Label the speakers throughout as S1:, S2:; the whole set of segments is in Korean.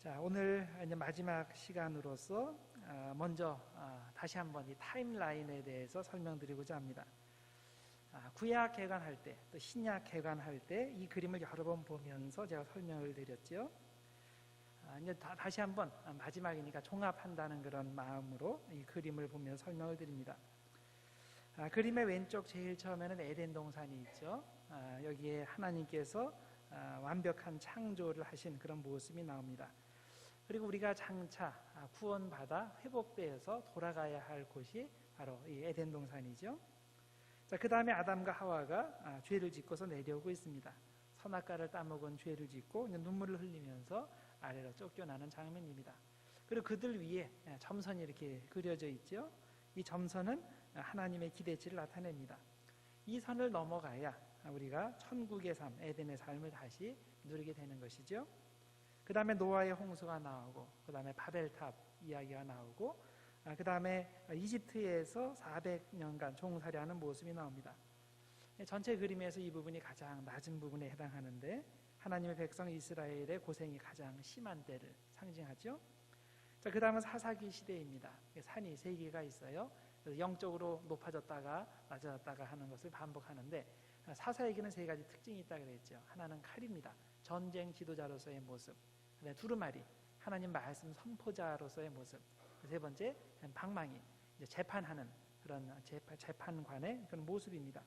S1: 자, 오늘 이제 마지막 시간으로서 먼저 다시 한번 이 타임라인에 대해서 설명드리고자 합니다. 구약 개관할 때, 또 신약 개관할 때 이 그림을 여러 번 보면서 제가 설명을 드렸죠. 이제 다시 한번 마지막이니까 종합한다는 그런 마음으로 이 그림을 보면서 설명을 드립니다. 그림의 왼쪽 제일 처음에는 에덴 동산이 있죠. 여기에 하나님께서 완벽한 창조를 하신 그런 모습이 나옵니다. 그리고 우리가 장차 구원받아 회복되어서 돌아가야 할 곳이 바로 이 에덴 동산이죠. 자, 그 다음에 아담과 하와가 죄를 짓고서 내려오고 있습니다. 선악과를 따먹은 죄를 짓고 눈물을 흘리면서 아래로 쫓겨나는 장면입니다. 그리고 그들 위에 점선이 이렇게 그려져 있죠. 이 점선은 하나님의 기대치를 나타냅니다. 이 선을 넘어가야 우리가 천국의 삶, 에덴의 삶을 다시 누리게 되는 것이죠. 그 다음에 노아의 홍수가 나오고, 그 다음에 바벨탑 이야기가 나오고, 그 다음에 이집트에서 400년간 종살이하는 모습이 나옵니다. 전체 그림에서 이 부분이 가장 낮은 부분에 해당하는데, 하나님의 백성 이스라엘의 고생이 가장 심한 때를 상징하죠. 자, 그 다음은 사사기 시대입니다. 산이 3개가 있어요. 그래서 영적으로 높아졌다가 낮아졌다가 하는 것을 반복하는데, 사사에게는 3가지 특징이 있다고 그랬죠. 하나는 칼입니다. 전쟁 지도자로서의 모습. 그다음에 두루마리, 하나님 말씀 선포자로서의 모습. 세 번째, 방망이, 이제 재판하는 그런 재판관의 그런 모습입니다.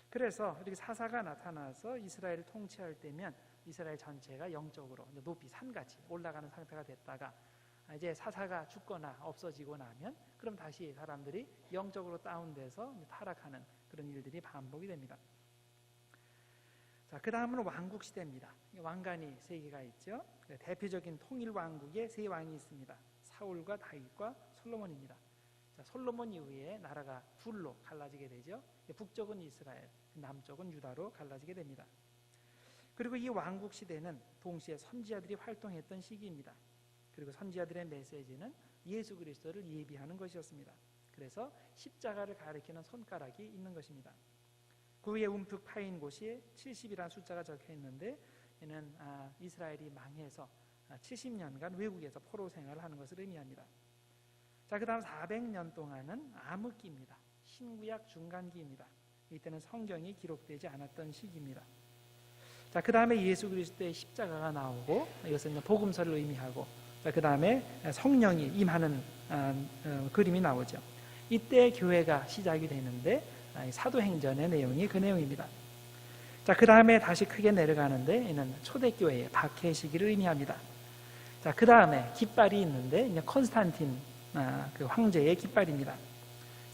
S1: 그래서 이렇게 사사가 나타나서 이스라엘을 통치할 때면 이스라엘 전체가 영적으로 높이 산같이 올라가는 상태가 됐다가, 이제 사사가 죽거나 없어지고 나면 그럼 다시 사람들이 영적으로 다운돼서 타락하는 그런 일들이 반복이 됩니다. 자, 그 다음은 왕국 시대입니다. 왕관이 3개가 있죠. 대표적인 통일 왕국에 3왕이 있습니다. 사울과 다윗과 솔로몬입니다. 자, 솔로몬 이후에 나라가 둘로 갈라지게 되죠. 북쪽은 이스라엘, 남쪽은 유다로 갈라지게 됩니다. 그리고 이 왕국 시대는 동시에 선지자들이 활동했던 시기입니다. 그리고 선지자들의 메시지는 예수 그리스도를 예비하는 것이었습니다. 그래서 십자가를 가리키는 손가락이 있는 것입니다. 그 위에 움푹 파인 곳이 70이라는 숫자가 적혀 있는데, 이는 이스라엘이 망해서 70년간 외국에서 포로 생활을 하는 것을 의미합니다. 자, 그 다음 400년 동안은 암흑기입니다. 신구약 중간기입니다. 이때는 성경이 기록되지 않았던 시기입니다. 자, 그 다음에 예수 그리스도의 십자가가 나오고, 이것은 복음서를 의미하고, 자, 그 다음에 성령이 임하는 그림이 나오죠. 이때 교회가 시작이 되는데, 사도행전의 내용이 그 내용입니다. 자, 그 다음에 다시 크게 내려가는데, 이는 초대교회의 박해 시기를 의미합니다. 자, 그 다음에 깃발이 있는데, 이제 컨스탄틴 그 황제의 깃발입니다.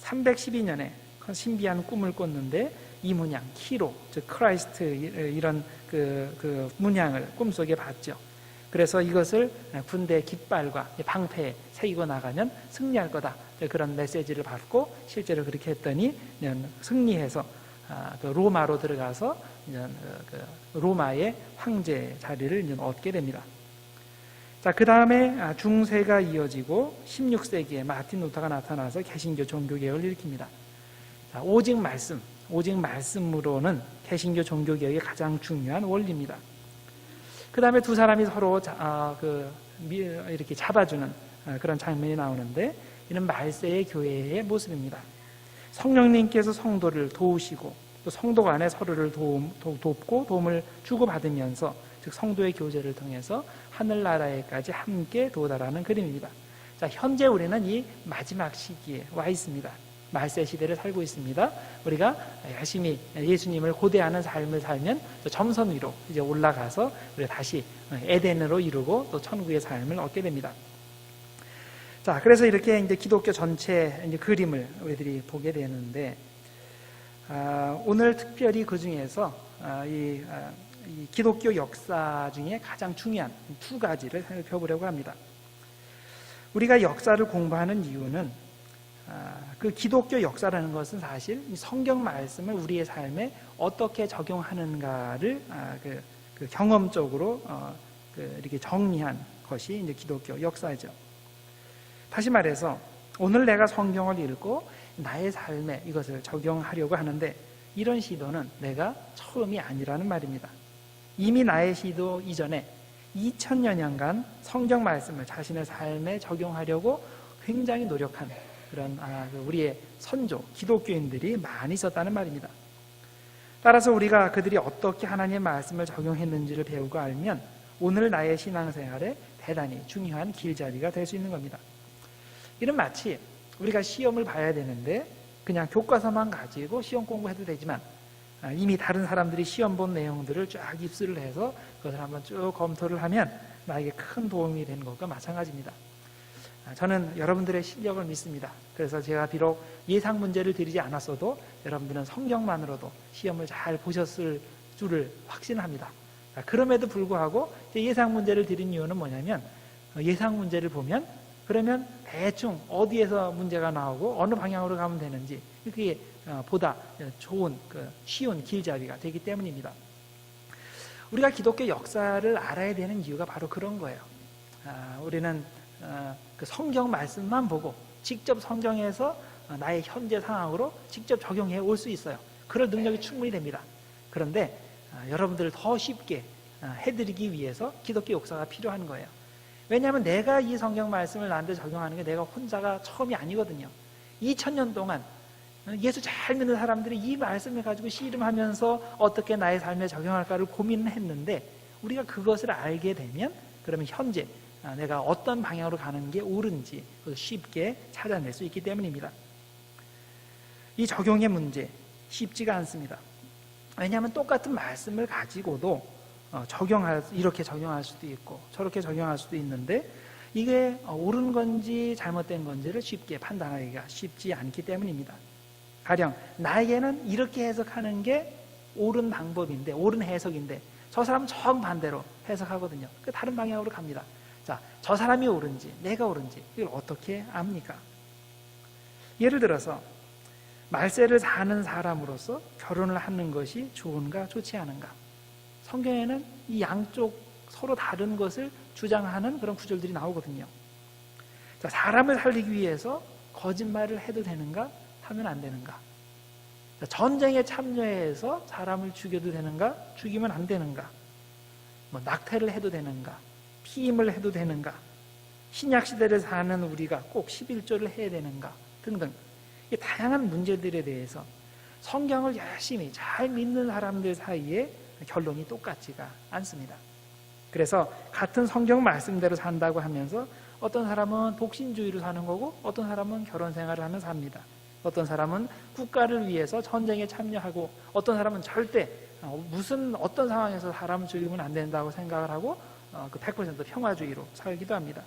S1: 312년에 신비한 꿈을 꿨는데, 이 문양 키로, 즉 크라이스트, 이런 그 문양을 꿈속에 봤죠. 그래서 이것을 군대 깃발과 방패에 새기고 나가면 승리할 거다, 그런 메시지를 받고 실제로 그렇게 했더니 승리해서 그 로마로 들어가서 로마의 황제 자리를 얻게 됩니다. 자, 그 다음에 중세가 이어지고 16세기에 마틴 루터가 나타나서 개신교 종교개혁을 일으킵니다. 자, 오직 말씀으로는 개신교 종교개혁의 가장 중요한 원리입니다. 그 다음에 두 사람이 서로 이렇게 잡아주는 그런 장면이 나오는데, 이는 말세의 교회의 모습입니다. 성령님께서 성도를 도우시고, 또 성도 간에 서로를 돕고 도움을 주고받으면서, 즉 성도의 교제를 통해서 하늘나라에까지 함께 도달하는 그림입니다. 자, 현재 우리는 이 마지막 시기에 와 있습니다. 말세 시대를 살고 있습니다. 우리가 열심히 예수님을 고대하는 삶을 살면 점선 위로 이제 올라가서 우리가 다시 에덴으로 이루고 또 천국의 삶을 얻게 됩니다. 자, 그래서 이렇게 이제 기독교 전체 이제 그림을 우리들이 보게 되는데, 오늘 특별히 그 중에서 이 기독교 역사 중에 가장 중요한 2가지를 살펴보려고 합니다. 우리가 역사를 공부하는 이유는 그 기독교 역사라는 것은 사실 성경 말씀을 우리의 삶에 어떻게 적용하는가를 그 경험적으로 이렇게 정리한 것이 이제 기독교 역사죠. 다시 말해서 오늘 내가 성경을 읽고 나의 삶에 이것을 적용하려고 하는데, 이런 시도는 내가 처음이 아니라는 말입니다. 이미 나의 시도 이전에 2000여년간 성경 말씀을 자신의 삶에 적용하려고 굉장히 노력한 그런 우리의 선조, 기독교인들이 많이 있었다는 말입니다. 따라서 우리가 그들이 어떻게 하나님의 말씀을 적용했는지를 배우고 알면 오늘 나의 신앙생활에 대단히 중요한 길잡이가 될 수 있는 겁니다. 이는 마치 우리가 시험을 봐야 되는데 그냥 교과서만 가지고 시험 공부해도 되지만 이미 다른 사람들이 시험 본 내용들을 쫙 입수를 해서 그것을 한번 쭉 검토를 하면 나에게 큰 도움이 되는 것과 마찬가지입니다. 저는 여러분들의 실력을 믿습니다. 그래서 제가 비록 예상 문제를 드리지 않았어도 여러분들은 성경만으로도 시험을 잘 보셨을 줄을 확신합니다. 그럼에도 불구하고 예상 문제를 드린 이유는 뭐냐면 예상 문제를 보면 그러면 대충 어디에서 문제가 나오고 어느 방향으로 가면 되는지 그게 보다 좋은 쉬운 길잡이가 되기 때문입니다. 우리가 기독교 역사를 알아야 되는 이유가 바로 그런 거예요. 우리는 그 성경 말씀만 보고 직접 성경에서 나의 현재 상황으로 직접 적용해 올 수 있어요. 그럴 능력이 충분히 됩니다. 그런데 여러분들을 더 쉽게 해드리기 위해서 기독교 역사가 필요한 거예요. 왜냐하면 내가 이 성경 말씀을 나한테 적용하는 게 내가 혼자가 처음이 아니거든요. 2000년 동안 예수 잘 믿는 사람들이 이 말씀을 가지고 씨름하면서 어떻게 나의 삶에 적용할까를 고민했는데 우리가 그것을 알게 되면 그러면 현재 내가 어떤 방향으로 가는 게 옳은지 쉽게 찾아낼 수 있기 때문입니다. 이 적용의 문제 쉽지가 않습니다. 왜냐하면 똑같은 말씀을 가지고도 이렇게 적용할 수도 있고 저렇게 적용할 수도 있는데 이게 옳은 건지 잘못된 건지를 쉽게 판단하기가 쉽지 않기 때문입니다. 가령 나에게는 이렇게 해석하는 게 옳은 방법인데 옳은 해석인데 저 사람은 정반대로 해석하거든요. 다른 방향으로 갑니다. 자, 저 사람이 옳은지 내가 옳은지 이걸 어떻게 압니까? 예를 들어서 말세를 사는 사람으로서 결혼을 하는 것이 좋은가 좋지 않은가? 성경에는 이 양쪽 서로 다른 것을 주장하는 그런 구절들이 나오거든요. 자, 사람을 살리기 위해서 거짓말을 해도 되는가? 하면 안 되는가? 자, 전쟁에 참여해서 사람을 죽여도 되는가? 죽이면 안 되는가? 낙태를 해도 되는가? 피임을 해도 되는가? 신약시대를 사는 우리가 꼭 11조를 해야 되는가? 등등 이 다양한 문제들에 대해서 성경을 열심히 잘 믿는 사람들 사이에 결론이 똑같지가 않습니다. 그래서 같은 성경 말씀대로 산다고 하면서 어떤 사람은 독신주의로 사는 거고 어떤 사람은 결혼 생활을 하면서 삽니다. 어떤 사람은 국가를 위해서 전쟁에 참여하고 어떤 사람은 절대 어떤 상황에서 사람을 죽이면 안 된다고 생각을 하고 100% 평화주의로 살기도 합니다.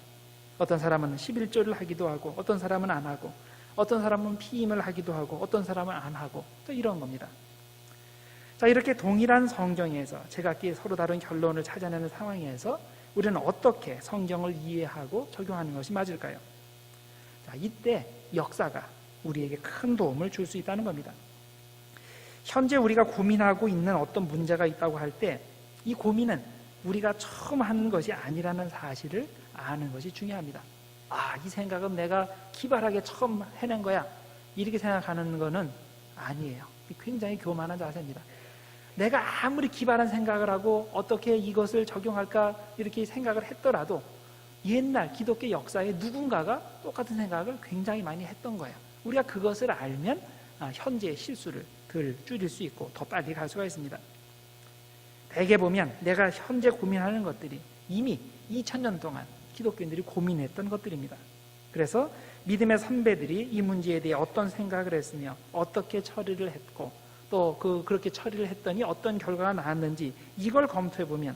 S1: 어떤 사람은 11조를 하기도 하고 어떤 사람은 안 하고 어떤 사람은 피임을 하기도 하고 어떤 사람은 안 하고 또 이런 겁니다. 자, 이렇게 동일한 성경에서 제각기 서로 다른 결론을 찾아내는 상황에서 우리는 어떻게 성경을 이해하고 적용하는 것이 맞을까요? 자, 이때 역사가 우리에게 큰 도움을 줄 수 있다는 겁니다. 현재 우리가 고민하고 있는 어떤 문제가 있다고 할 때 이 고민은 우리가 처음 하는 것이 아니라는 사실을 아는 것이 중요합니다. 이 생각은 내가 기발하게 처음 해낸 거야 이렇게 생각하는 것은 아니에요. 굉장히 교만한 자세입니다. 내가 아무리 기발한 생각을 하고 어떻게 이것을 적용할까 이렇게 생각을 했더라도 옛날 기독교 역사에 누군가가 똑같은 생각을 굉장히 많이 했던 거예요. 우리가 그것을 알면 현재의 실수를 덜 줄일 수 있고 더 빨리 갈 수가 있습니다. 대개 보면 내가 현재 고민하는 것들이 이미 2000년 동안 기독교인들이 고민했던 것들입니다. 그래서 믿음의 선배들이 이 문제에 대해 어떤 생각을 했으며 어떻게 처리를 했고 또 그렇게 처리를 했더니 어떤 결과가 나왔는지 이걸 검토해 보면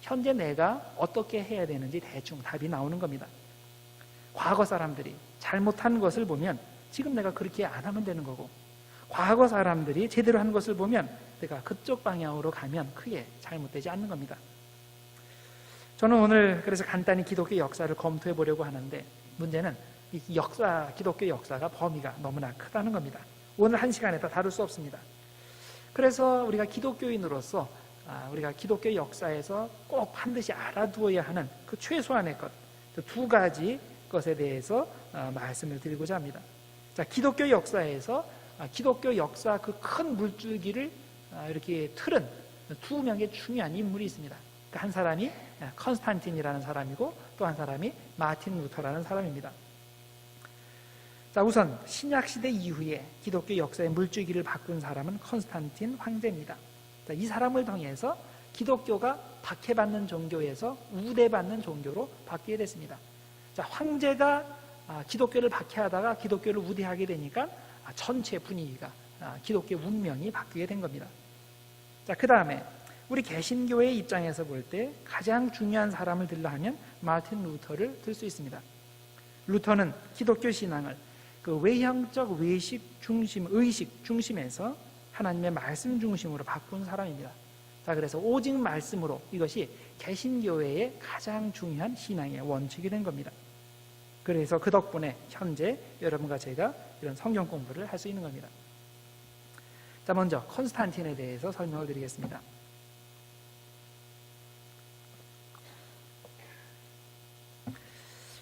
S1: 현재 내가 어떻게 해야 되는지 대충 답이 나오는 겁니다. 과거 사람들이 잘못한 것을 보면 지금 내가 그렇게 안 하면 되는 거고 과거 사람들이 제대로 한 것을 보면 내가 그쪽 방향으로 가면 크게 잘못되지 않는 겁니다. 저는 오늘 그래서 간단히 기독교 역사를 검토해 보려고 하는데 문제는 이 기독교 역사가 범위가 너무나 크다는 겁니다. 오늘 한 시간에 다 다룰 수 없습니다. 그래서 우리가 기독교인으로서 우리가 기독교 역사에서 꼭 반드시 알아두어야 하는 그 최소한의 것, 두 가지 것에 대해서 말씀을 드리고자 합니다. 자, 기독교 역사에서 기독교 역사 그 큰 물줄기를 이렇게 틀은 두 명의 중요한 인물이 있습니다. 그러니까 한 사람이 컨스탄틴이라는 사람이고 또 한 사람이 마틴 루터라는 사람입니다. 자, 우선 신약 시대 이후에 기독교 역사의 물줄기를 바꾼 사람은 컨스탄틴 황제입니다. 자, 이 사람을 통해서 기독교가 박해받는 종교에서 우대받는 종교로 바뀌게 됐습니다. 자, 황제가 기독교를 박해하다가 기독교를 우대하게 되니까 전체 분위기가 기독교 문명이 바뀌게 된 겁니다. 자, 그 다음에 우리 개신교의 입장에서 볼 때 가장 중요한 사람을 들라 하면 마틴 루터를 들 수 있습니다. 루터는 기독교 신앙을 그 외형적 의식 중심에서 하나님의 말씀 중심으로 바꾼 사람입니다. 자, 그래서 오직 말씀으로, 이것이 개신교회의 가장 중요한 신앙의 원칙이 된 겁니다. 그래서 그 덕분에 현재 여러분과 제가 이런 성경 공부를 할 수 있는 겁니다. 자, 먼저 컨스탄틴에 대해서 설명을 드리겠습니다.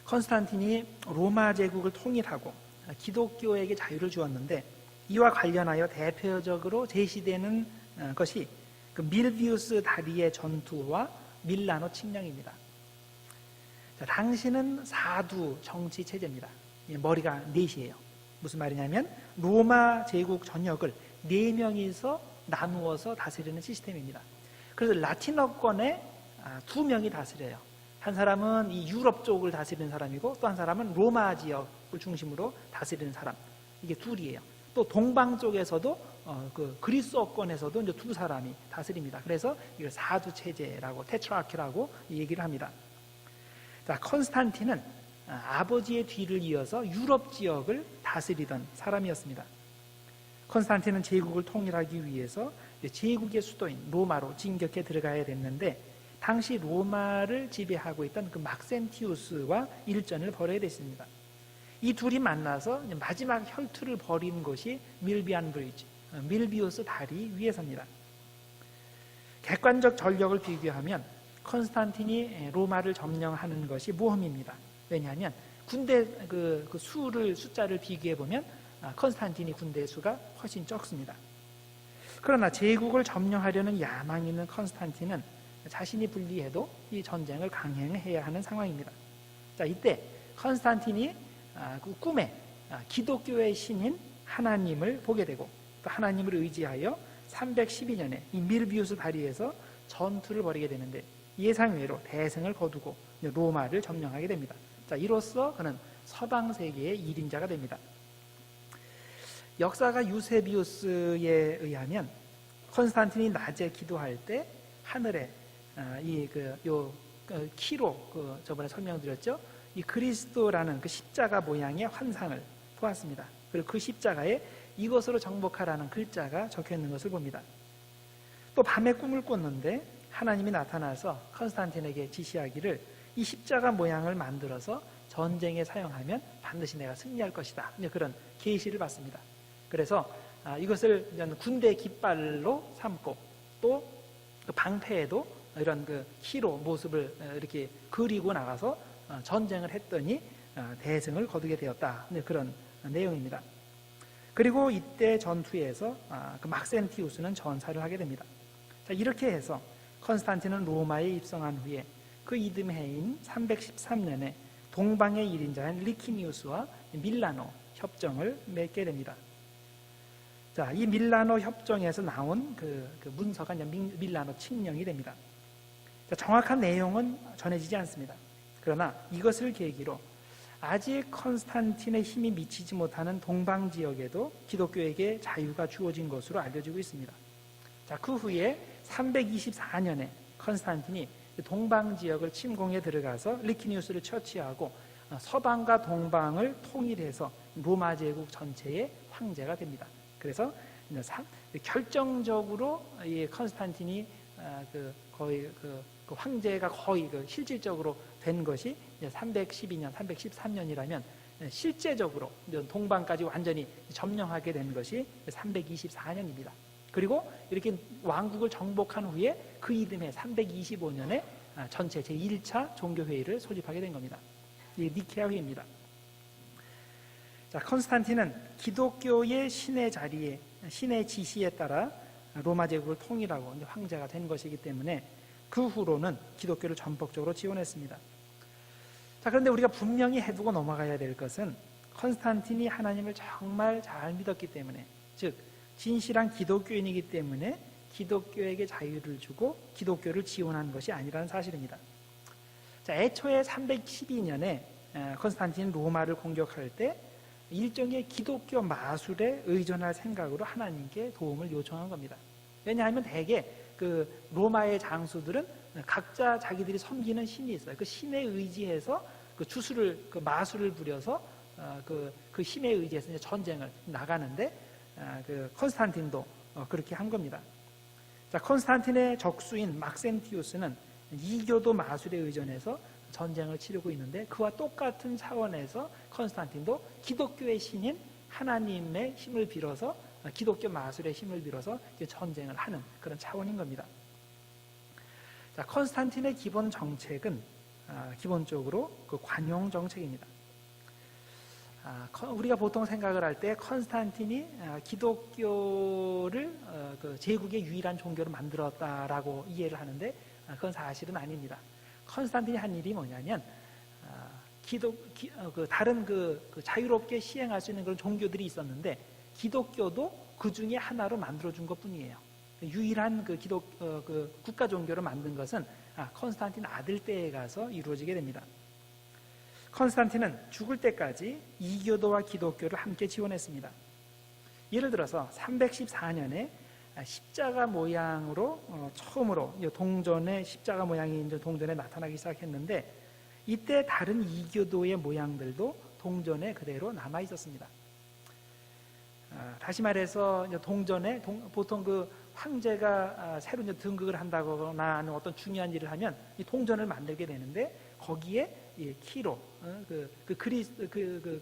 S1: 컨스탄틴이 로마 제국을 통일하고 기독교에게 자유를 주었는데, 이와 관련하여 대표적으로 제시되는 것이 그 밀비우스 다리의 전투와 밀라노 칙령입니다. 자, 당시는 사두 정치 체제입니다. 머리가 넷이에요. 무슨 말이냐면 로마 제국 전역을 4명이서 나누어서 다스리는 시스템입니다. 그래서 라틴어권에 2명이 다스려요. 한 사람은 이 유럽 쪽을 다스리는 사람이고 또 한 사람은 로마 지역을 중심으로 다스리는 사람. 이게 둘이에요. 또 동방 쪽에서도 그 그리스어권에서도 이제 2 사람이 다스립니다. 그래서 이걸 사두 체제라고, 테트라키라고 얘기를 합니다. 자, 컨스탄틴은 아버지의 뒤를 이어서 유럽 지역을 다스리던 사람이었습니다. 컨스탄틴은 제국을 통일하기 위해서 제국의 수도인 로마로 진격해 들어가야 됐는데, 당시 로마를 지배하고 있던 그 막센티우스와 일전을 벌여야 됐습니다. 이 둘이 만나서 마지막 혈투를 벌인 것이 밀비안 브리지, 밀비우스 다리 위에서입니다. 객관적 전력을 비교하면 컨스탄틴이 로마를 점령하는 것이 모험입니다. 왜냐하면 군대 숫자를 비교해 보면 컨스탄틴이 군대 수가 훨씬 적습니다. 그러나 제국을 점령하려는 야망이 있는 컨스탄틴은 자신이 불리해도 이 전쟁을 강행해야 하는 상황입니다. 자, 이때 컨스탄틴이 그 꿈에 기독교의 신인 하나님을 보게 되고, 또 하나님을 의지하여 312년에 이 밀비우스 다리에서 전투를 벌이게 되는데, 예상외로 대승을 거두고 로마를 점령하게 됩니다. 자, 이로써 그는 서방 세계의 1인자가 됩니다. 역사가 유세비우스에 의하면 컨스탄틴이 낮에 기도할 때 하늘에 키로 저번에 설명드렸죠. 이 그리스도라는 그 십자가 모양의 환상을 보았습니다. 그리고 그 십자가에 이것으로 정복하라는 글자가 적혀 있는 것을 봅니다. 또 밤에 꿈을 꿨는데 하나님이 나타나서 컨스탄틴에게 지시하기를 이 십자가 모양을 만들어서 전쟁에 사용하면 반드시 내가 승리할 것이다. 그런 계시를 받습니다. 그래서 이것을 군대 깃발로 삼고, 또 방패에도 이런 그 키로 모습을 이렇게 그리고 나가서 전쟁을 했더니 대승을 거두게 되었다. 그런 내용입니다. 그리고 이때 전투에서 그 막센티우스는 전사를 하게 됩니다. 자, 이렇게 해서 컨스탄틴은 로마에 입성한 후에 그 이듬해인 313년에 동방의 1인자인 리키니우스와 밀라노 협정을 맺게 됩니다. 자, 이 밀라노 협정에서 나온 그 문서가 밀라노 칙령이 됩니다. 자, 정확한 내용은 전해지지 않습니다. 그러나 이것을 계기로 아직 컨스탄틴의 힘이 미치지 못하는 동방 지역에도 기독교에게 자유가 주어진 것으로 알려지고 있습니다. 자, 그 후에 324년에 컨스탄틴이 동방 지역을 침공해 들어가서 리키니우스를 처치하고 서방과 동방을 통일해서 로마 제국 전체의 황제가 됩니다. 그래서 결정적으로 이 컨스탄틴이 거의 그 황제가 거의 실질적으로 된 것이 312년, 313년이라면 실제적으로 동방까지 완전히 점령하게 된 것이 324년입니다. 그리고 이렇게 왕국을 정복한 후에 그 이듬해 325년에 전체 제1차 종교회의를 소집하게 된 겁니다. 이게 니케아 회의입니다. 자, 컨스탄틴은 기독교의 신의 지시에 따라 로마 제국을 통일하고 황제가 된 것이기 때문에 그 후로는 기독교를 전폭적으로 지원했습니다. 자, 그런데 우리가 분명히 해두고 넘어가야 될 것은 컨스탄틴이 하나님을 정말 잘 믿었기 때문에, 즉 진실한 기독교인이기 때문에 기독교에게 자유를 주고 기독교를 지원한 것이 아니라는 사실입니다. 자, 애초에 312년에 컨스탄틴이 로마를 공격할 때 일종의 기독교 마술에 의존할 생각으로 하나님께 도움을 요청한 겁니다. 왜냐하면 대개 그 로마의 장수들은 각자 자기들이 섬기는 신이 있어요. 그 신에 의지해서 그 그 마술을 부려서 그 힘에 의지해서 이제 전쟁을 나가는데, 그 컨스탄틴도 그렇게 한 겁니다. 자, 컨스탄틴의 적수인 막센티우스는 이교도 마술에 의존해서 전쟁을 치르고 있는데, 그와 똑같은 차원에서 컨스탄틴도 기독교의 신인 하나님의 힘을 빌어서, 기독교 마술의 힘을 빌어서 전쟁을 하는 그런 차원인 겁니다. 자, 컨스탄틴의 기본 정책은 기본적으로 그 관용 정책입니다. 우리가 보통 생각을 할 때 컨스탄틴이 기독교를 그 제국의 유일한 종교로 만들었다라고 이해를 하는데, 그건 사실은 아닙니다. 컨스탄틴이 한 일이 뭐냐면 다른 자유롭게 시행할 수 있는 그런 종교들이 있었는데 기독교도 그 중에 하나로 만들어준 것뿐이에요. 유일한 그 국가 종교로 만든 것은 컨스탄틴 아들 때에 가서 이루어지게 됩니다. 컨스탄틴은 죽을 때까지 이교도와 기독교를 함께 지원했습니다. 예를 들어서 314년에 십자가 모양으로 처음으로 동전의 십자가 모양이 이제 동전에 나타나기 시작했는데, 이때 다른 이교도의 모양들도 동전에 그대로 남아 있었습니다. 다시 말해서 동전에 보통 그 황제가 새로 이제 등극을 한다거나 하는 어떤 중요한 일을 하면 이 동전을 만들게 되는데, 거기에 키로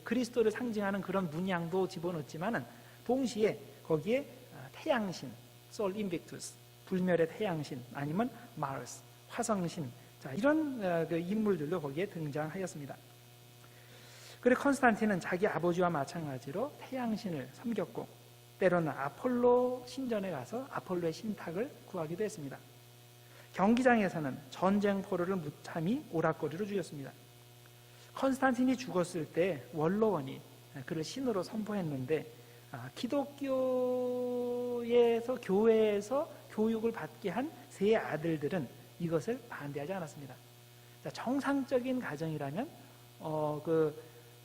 S1: 그리스도를 상징하는 그런 문양도 집어넣지만은 동시에 거기에 태양신, 솔 인빅투스, 불멸의 태양신, 아니면 마르스, 화성신, 자, 이런 인물들도 거기에 등장하였습니다. 그리고 컨스탄틴은 자기 아버지와 마찬가지로 태양신을 섬겼고, 때로는 아폴로 신전에 가서 아폴로의 신탁을 구하기도 했습니다. 경기장에서는 전쟁 포로를 무참히 오락거리로 죽였습니다. 컨스탄틴이 죽었을 때 원로원이 그를 신으로 선포했는데, 교회에서 교육을 받게 한 세 아들들은 이것을 반대하지 않았습니다. 정상적인 가정이라면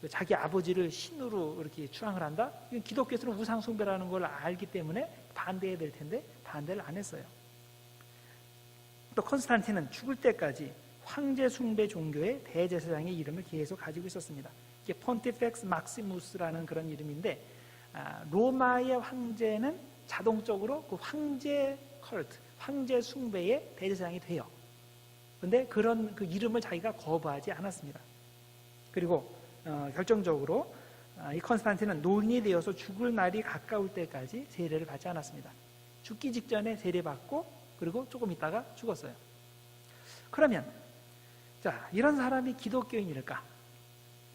S1: 자기 아버지를 신으로 이렇게 추앙을 한다? 기독교에서는 우상 숭배라는 걸 알기 때문에 반대해야 될 텐데 반대를 안 했어요. 또 컨스탄틴은 죽을 때까지 황제 숭배 종교의 대제사장의 이름을 계속 가지고 있었습니다. 이게 폰티펙스 막시무스라는 그런 이름인데, 로마의 황제는 자동적으로 그 황제 컬트, 황제 숭배의 대제사장이 돼요. 그런데 그런 그 이름을 자기가 거부하지 않았습니다. 그리고 결정적으로 이 컨스탄틴은 노인이 되어서 죽을 날이 가까울 때까지 세례를 받지 않았습니다. 죽기 직전에 세례받고 그리고 조금 있다가 죽었어요. 그러면 자, 이런 사람이 기독교인일까?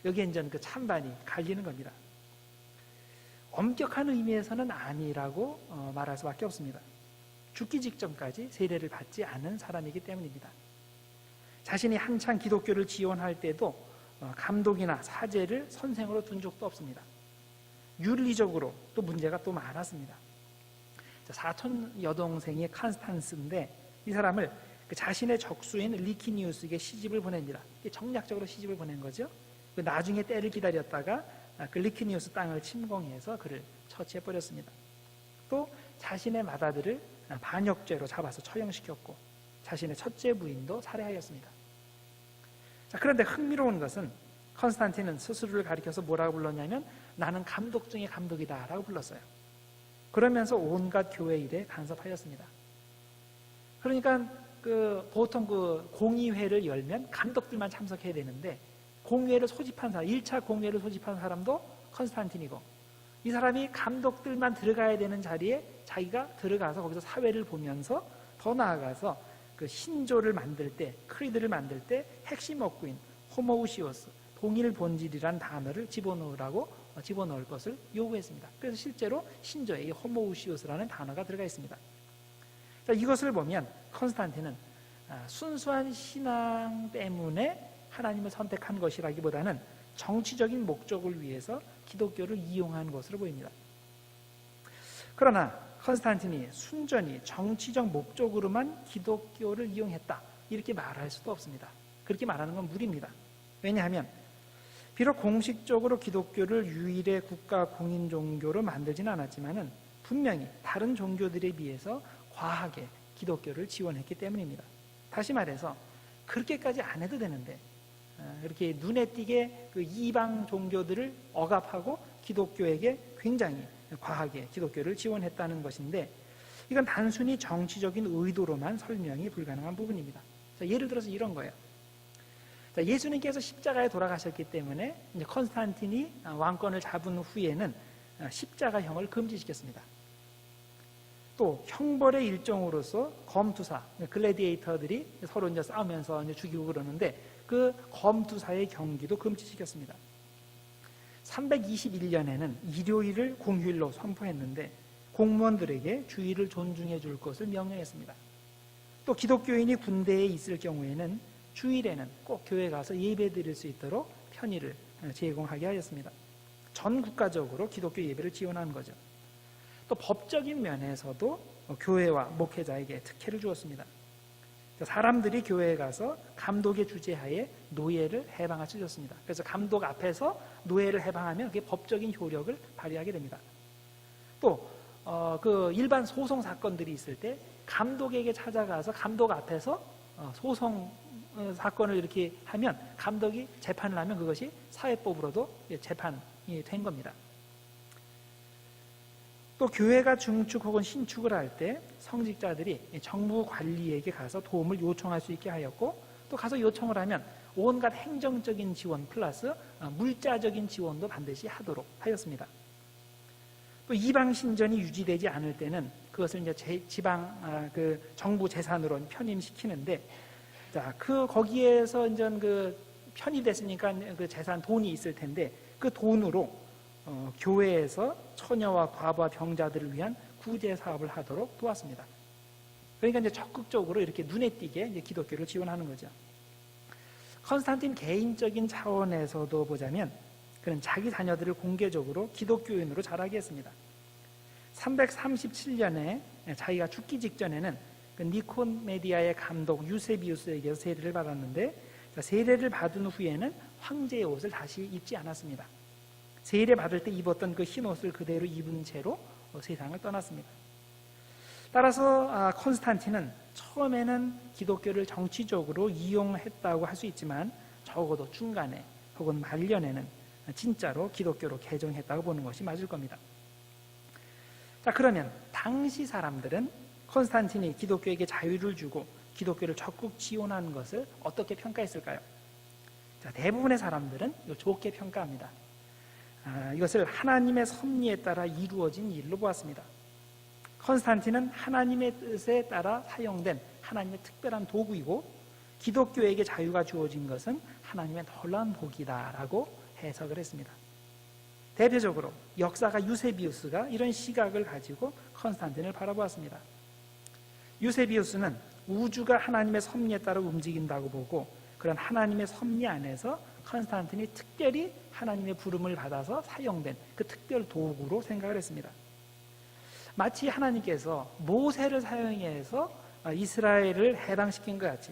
S1: 여기에 이제 그 찬반이 갈리는 겁니다. 엄격한 의미에서는 아니라고 말할 수밖에 없습니다. 죽기 직전까지 세례를 받지 않은 사람이기 때문입니다. 자신이 한창 기독교를 지원할 때도 감독이나 사제를 선생으로 둔 적도 없습니다. 윤리적으로 또 문제가 또 많았습니다. 사촌 여동생이 칸스탄스인데, 이 사람을 자신의 적수인 리키니우스에게 시집을 보냅니다. 정략적으로 시집을 보낸 거죠. 나중에 때를 기다렸다가 그 리키니우스 땅을 침공해서 그를 처치해버렸습니다. 또 자신의 맏아들을 반역죄로 잡아서 처형시켰고, 자신의 첫째 부인도 살해하였습니다. 자, 그런데 흥미로운 것은 컨스탄틴은 스스로를 가리켜서 뭐라고 불렀냐면, 나는 감독 중에 감독이다 라고 불렀어요. 그러면서 온갖 교회 일에 간섭하였습니다. 그러니까 보통 공의회를 열면 감독들만 참석해야 되는데, 공회를 소집한 사람, 1차 공회를 소집한 사람도 컨스탄틴이고, 이 사람이 감독들만 들어가야 되는 자리에 자기가 들어가서 거기서 사회를 보면서 더 나아가서 그 신조를 만들 때, 크리드를 만들 때 핵심 어구인 호모우시오스, 동일 본질이란 단어를 집어넣을 것을 요구했습니다. 그래서 실제로 신조에 이 호모우시오스라는 단어가 들어가 있습니다. 자, 이것을 보면 컨스탄틴은 순수한 신앙 때문에 하나님을 선택한 것이라기보다는 정치적인 목적을 위해서 기독교를 이용한 것으로 보입니다. 그러나 컨스탄틴이 순전히 정치적 목적으로만 기독교를 이용했다 이렇게 말할 수도 없습니다. 그렇게 말하는 건 무리입니다. 왜냐하면 비록 공식적으로 기독교를 유일의 국가 공인 종교로 만들진 않았지만은 분명히 다른 종교들에 비해서 과하게 기독교를 지원했기 때문입니다. 다시 말해서 그렇게까지 안 해도 되는데 이렇게 눈에 띄게 그 이방 종교들을 억압하고 기독교에게 굉장히 과하게 기독교를 지원했다는 것인데 이건 단순히 정치적인 의도로만 설명이 불가능한 부분입니다. 자, 예를 들어서 이런 거예요. 자, 예수님께서 십자가에 돌아가셨기 때문에 이제 컨스탄틴이 왕권을 잡은 후에는 십자가형을 금지시켰습니다. 또 형벌의 일종으로서 검투사, 글래디에이터들이 서로 이제 싸우면서 이제 죽이고 그러는데 그 검투사의 경기도 금지시켰습니다. 321년에는 일요일을 공휴일로 선포했는데 공무원들에게 주일을 존중해 줄 것을 명령했습니다. 또 기독교인이 군대에 있을 경우에는 주일에는 꼭 교회 가서 예배 드릴 수 있도록 편의를 제공하게 하였습니다. 전 국가적으로 기독교 예배를 지원한 거죠. 또 법적인 면에서도 교회와 목회자에게 특혜를 주었습니다. 사람들이 교회에 가서 감독의 주재하에 노예를 해방할 수 있었습니다. 그래서 감독 앞에서 노예를 해방하면 그게 법적인 효력을 발휘하게 됩니다. 또 그 일반 소송 사건들이 있을 때 감독에게 찾아가서 감독 앞에서 소송 사건을 이렇게 하면 감독이 재판을 하면 그것이 사회법으로도 재판이 된 겁니다. 또 교회가 증축 혹은 신축을 할 때 성직자들이 정부 관리에게 가서 도움을 요청할 수 있게 하였고 또 가서 요청을 하면 온갖 행정적인 지원 플러스 물자적인 지원도 반드시 하도록 하였습니다. 또 이방 신전이 유지되지 않을 때는 그것을 이제 지방 그 정부 재산으로 편입시키는데 자, 거기에서 이제 그 편입됐으니까 그 재산 돈이 있을 텐데 그 돈으로 교회에서 처녀와 과부와 병자들을 위한 구제 사업을 하도록 도왔습니다. 그러니까 이제 적극적으로 이렇게 눈에 띄게 이제 기독교를 지원하는 거죠. 컨스탄틴 개인적인 차원에서도 보자면 그는 자기 자녀들을 공개적으로 기독교인으로 자라게 했습니다. 337년에 자기가 죽기 직전에는 그 니코메디아의 감독 유세비우스에게서 세례를 받았는데 세례를 받은 후에는 황제의 옷을 다시 입지 않았습니다. 세례 받을 때 입었던 그 흰 옷을 그대로 입은 채로 세상을 떠났습니다. 따라서 컨스탄틴은 처음에는 기독교를 정치적으로 이용했다고 할 수 있지만 적어도 중간에 혹은 말년에는 진짜로 기독교로 개종했다고 보는 것이 맞을 겁니다. 자, 그러면 당시 사람들은 컨스탄틴이 기독교에게 자유를 주고 기독교를 적극 지원한 것을 어떻게 평가했을까요? 자, 대부분의 사람들은 좋게 평가합니다. 이것을 하나님의 섭리에 따라 이루어진 일로 보았습니다. 컨스탄틴은 하나님의 뜻에 따라 사용된 하나님의 특별한 도구이고 기독교에게 자유가 주어진 것은 하나님의 놀라운 복이다라고 해석을 했습니다. 대표적으로 역사가 유세비우스가 이런 시각을 가지고 컨스탄틴을 바라보았습니다. 유세비우스는 우주가 하나님의 섭리에 따라 움직인다고 보고 그런 하나님의 섭리 안에서 컨스탄틴이 특별히 하나님의 부름을 받아서 사용된 그 특별 도구로 생각을 했습니다. 마치 하나님께서 모세를 사용해서 이스라엘을 해방시킨 것 같이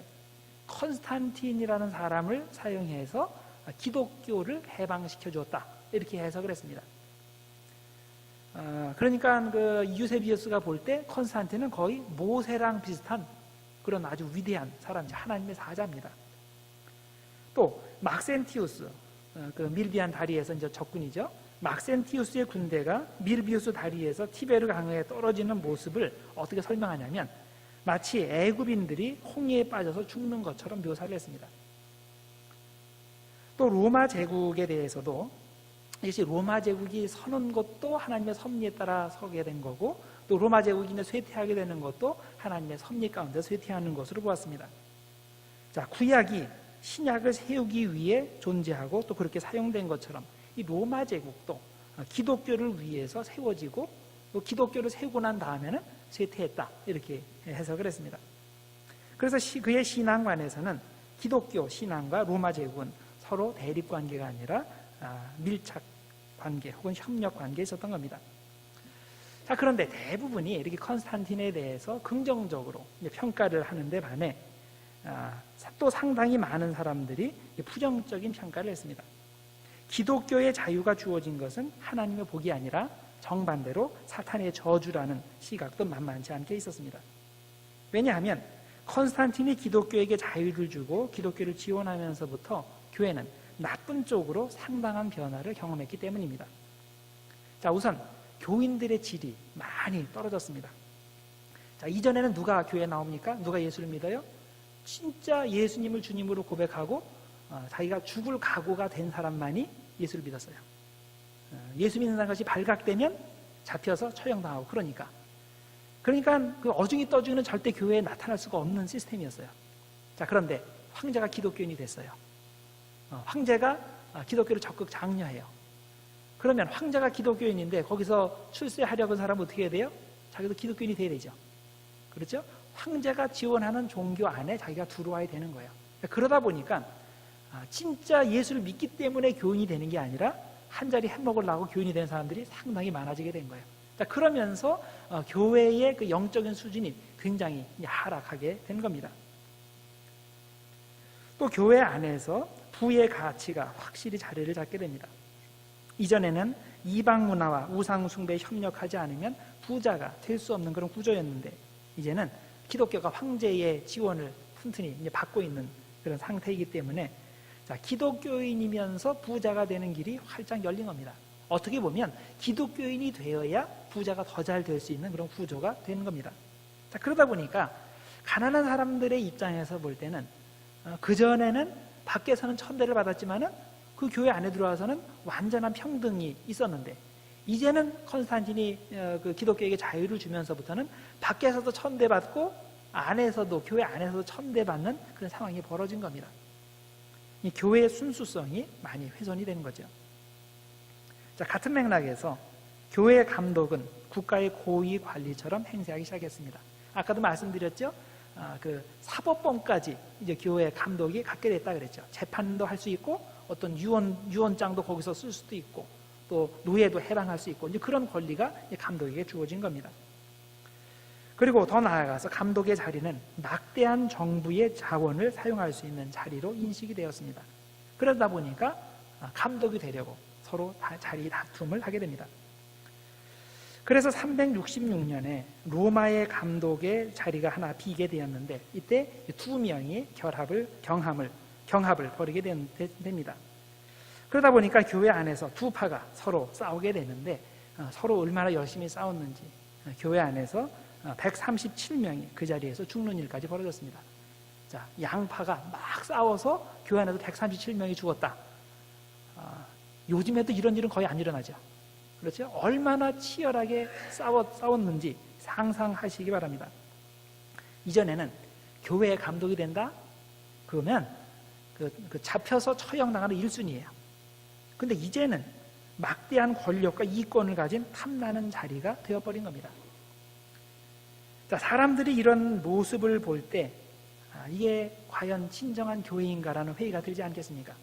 S1: 컨스탄틴이라는 사람을 사용해서 기독교를 해방시켜 주었다 이렇게 해석을 했습니다. 그러니까 그 유세비우스가 볼 때 컨스탄틴은 거의 모세랑 비슷한 그런 아주 위대한 사람이죠. 하나님의 사자입니다. 또 막센티우스, 그 밀비안 다리에서 이제 적군이죠. 막센티우스의 군대가 밀비우스 다리에서 티베르 강에 떨어지는 모습을 어떻게 설명하냐면 마치 애굽인들이 홍해에 빠져서 죽는 것처럼 묘사를 했습니다. 또 로마 제국에 대해서도 이것이 로마 제국이 서는 것도 하나님의 섭리에 따라 서게 된 거고 또 로마 제국이 이제 쇠퇴하게 되는 것도 하나님의 섭리 가운데 쇠퇴하는 것으로 보았습니다. 자, 구약이 신약을 세우기 위해 존재하고 또 그렇게 사용된 것처럼 이 로마 제국도 기독교를 위해서 세워지고 또 기독교를 세우고 난 다음에는 쇠퇴했다 이렇게 해석을 했습니다. 그래서 그의 신앙관에서는 기독교 신앙과 로마 제국은 서로 대립 관계가 아니라 밀착 관계 혹은 협력 관계에 있었던 겁니다. 자, 그런데 대부분이 이렇게 컨스탄틴에 대해서 긍정적으로 평가를 하는데 반해 또 상당히 많은 사람들이 부정적인 평가를 했습니다. 기독교의 자유가 주어진 것은 하나님의 복이 아니라 정반대로 사탄의 저주라는 시각도 만만치 않게 있었습니다. 왜냐하면 컨스탄틴이 기독교에게 자유를 주고 기독교를 지원하면서부터 교회는 나쁜 쪽으로 상당한 변화를 경험했기 때문입니다. 자, 우선 교인들의 질이 많이 떨어졌습니다. 자, 이전에는 누가 교회에 나옵니까? 누가 예수를 믿어요? 진짜 예수님을 주님으로 고백하고 자기가 죽을 각오가 된 사람만이 예수를 믿었어요. 예수 믿는다는 것이 발각되면 잡혀서 처형당하고 그러니까 그 어중이 떠중이는 절대 교회에 나타날 수가 없는 시스템이었어요. 자, 그런데 황제가 기독교인이 됐어요. 황제가 기독교를 적극 장려해요. 그러면 황제가 기독교인인데 거기서 출세하려는 사람은 어떻게 해야 돼요? 자기도 기독교인이 돼야 되죠. 그렇죠? 황제가 지원하는 종교 안에 자기가 들어와야 되는 거예요. 그러다 보니까 진짜 예수를 믿기 때문에 교인이 되는 게 아니라 한 자리 해먹으려고 교인이 된 사람들이 상당히 많아지게 된 거예요. 자, 그러면서 교회의 그 영적인 수준이 굉장히 하락하게 된 겁니다. 또 교회 안에서 부의 가치가 확실히 자리를 잡게 됩니다. 이전에는 이방 문화와 우상 숭배에 협력하지 않으면 부자가 될 수 없는 그런 구조였는데 이제는 기독교가 황제의 지원을 튼튼히 이제 받고 있는 그런 상태이기 때문에 자, 기독교인이면서 부자가 되는 길이 활짝 열린 겁니다. 어떻게 보면 기독교인이 되어야 부자가 더 잘 될 수 있는 그런 구조가 되는 겁니다. 자, 그러다 보니까 가난한 사람들의 입장에서 볼 때는 그전에는 밖에서는 천대를 받았지만은 그 교회 안에 들어와서는 완전한 평등이 있었는데 이제는 컨스탄틴이 그 기독교에게 자유를 주면서부터는 밖에서도 천대받고 안에서도 교회 안에서도 천대받는 그런 상황이 벌어진 겁니다. 이 교회의 순수성이 많이 훼손이 되는 거죠. 자, 같은 맥락에서 교회의 감독은 국가의 고위 관리처럼 행세하기 시작했습니다. 아까도 말씀드렸죠. 그 사법범까지 이제 교회 감독이 갖게 됐다 그랬죠. 재판도 할 수 있고 어떤 유언장도 거기서 쓸 수도 있고 또 노예도 해방할 수 있고 이제 그런 권리가 감독에게 주어진 겁니다. 그리고 더 나아가서 감독의 자리는 막대한 정부의 자원을 사용할 수 있는 자리로 인식이 되었습니다. 그러다 보니까 감독이 되려고 서로 자리 다툼을 하게 됩니다. 그래서 366년에 로마의 감독의 자리가 하나 비게 되었는데 이때 두 명이 경합을 벌이게 됩니다. 그러다 보니까 교회 안에서 두 파가 서로 싸우게 되는데 서로 얼마나 열심히 싸웠는지 교회 안에서 137명이 그 자리에서 죽는 일까지 벌어졌습니다. 자, 양파가 막 싸워서 교회 안에서 137명이 죽었다. 요즘에도 이런 일은 거의 안 일어나죠. 그렇죠? 얼마나 치열하게 싸웠는지 상상하시기 바랍니다. 이전에는 교회의 감독이 된다? 그러면 그 잡혀서 처형당하는 1순위예요. 근데 이제는 막대한 권력과 이권을 가진 탐나는 자리가 되어버린 겁니다. 자, 사람들이 이런 모습을 볼 때 이게 과연 진정한 교회인가라는 회의가 들지 않겠습니까?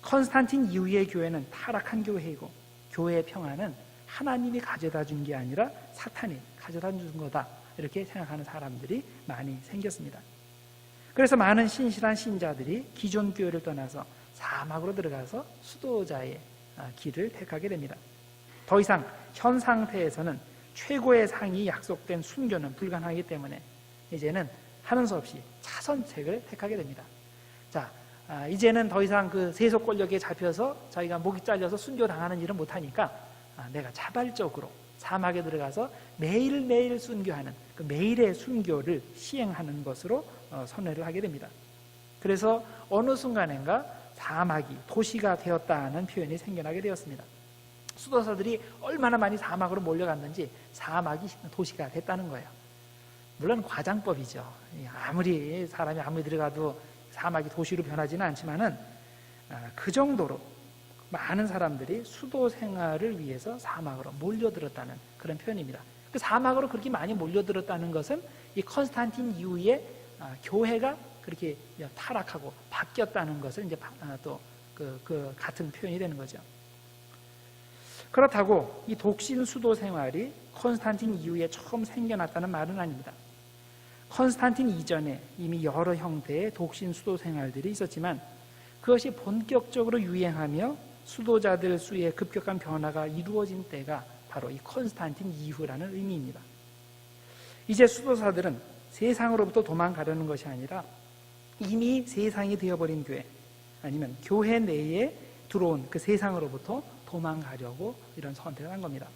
S1: 컨스탄틴 이후의 교회는 타락한 교회이고 교회의 평화는 하나님이 가져다 준 게 아니라 사탄이 가져다 준 거다 이렇게 생각하는 사람들이 많이 생겼습니다. 그래서 많은 신실한 신자들이 기존 교회를 떠나서 사막으로 들어가서 수도자의 길을 택하게 됩니다. 더 이상 현 상태에서는 최고의 상이 약속된 순교는 불가능하기 때문에 이제는 하는 수 없이 차선책을 택하게 됩니다. 자, 이제는 더 이상 그 세속 권력에 잡혀서 자기가 목이 잘려서 순교 당하는 일은 못하니까 내가 자발적으로 사막에 들어가서 매일매일 순교하는 그 매일의 순교를 시행하는 것으로 선회를 하게 됩니다. 그래서 어느 순간인가 사막이 도시가 되었다는 표현이 생겨나게 되었습니다. 수도사들이 얼마나 많이 사막으로 몰려갔는지 사막이 도시가 됐다는 거예요. 물론 과장법이죠. 사람이 아무리 들어가도 사막이 도시로 변하지는 않지만은 그 정도로 많은 사람들이 수도 생활을 위해서 사막으로 몰려들었다는 그런 표현입니다. 그 사막으로 그렇게 많이 몰려들었다는 것은 이 컨스탄틴 이후에 교회가 그렇게 타락하고 바뀌었다는 것을 이제 또 그 같은 표현이 되는 거죠. 그렇다고 이 독신 수도 생활이 콘스탄틴 이후에 처음 생겨났다는 말은 아닙니다. 콘스탄틴 이전에 이미 여러 형태의 독신 수도 생활들이 있었지만 그것이 본격적으로 유행하며 수도자들 수의 급격한 변화가 이루어진 때가 바로 이 콘스탄틴 이후라는 의미입니다. 이제 수도사들은 세상으로부터 도망가려는 것이 아니라 이미 세상이 되어버린 교회, 아니면 교회 내에 들어온 그 세상으로부터 도망가려고 이런 선택을 한 겁니다.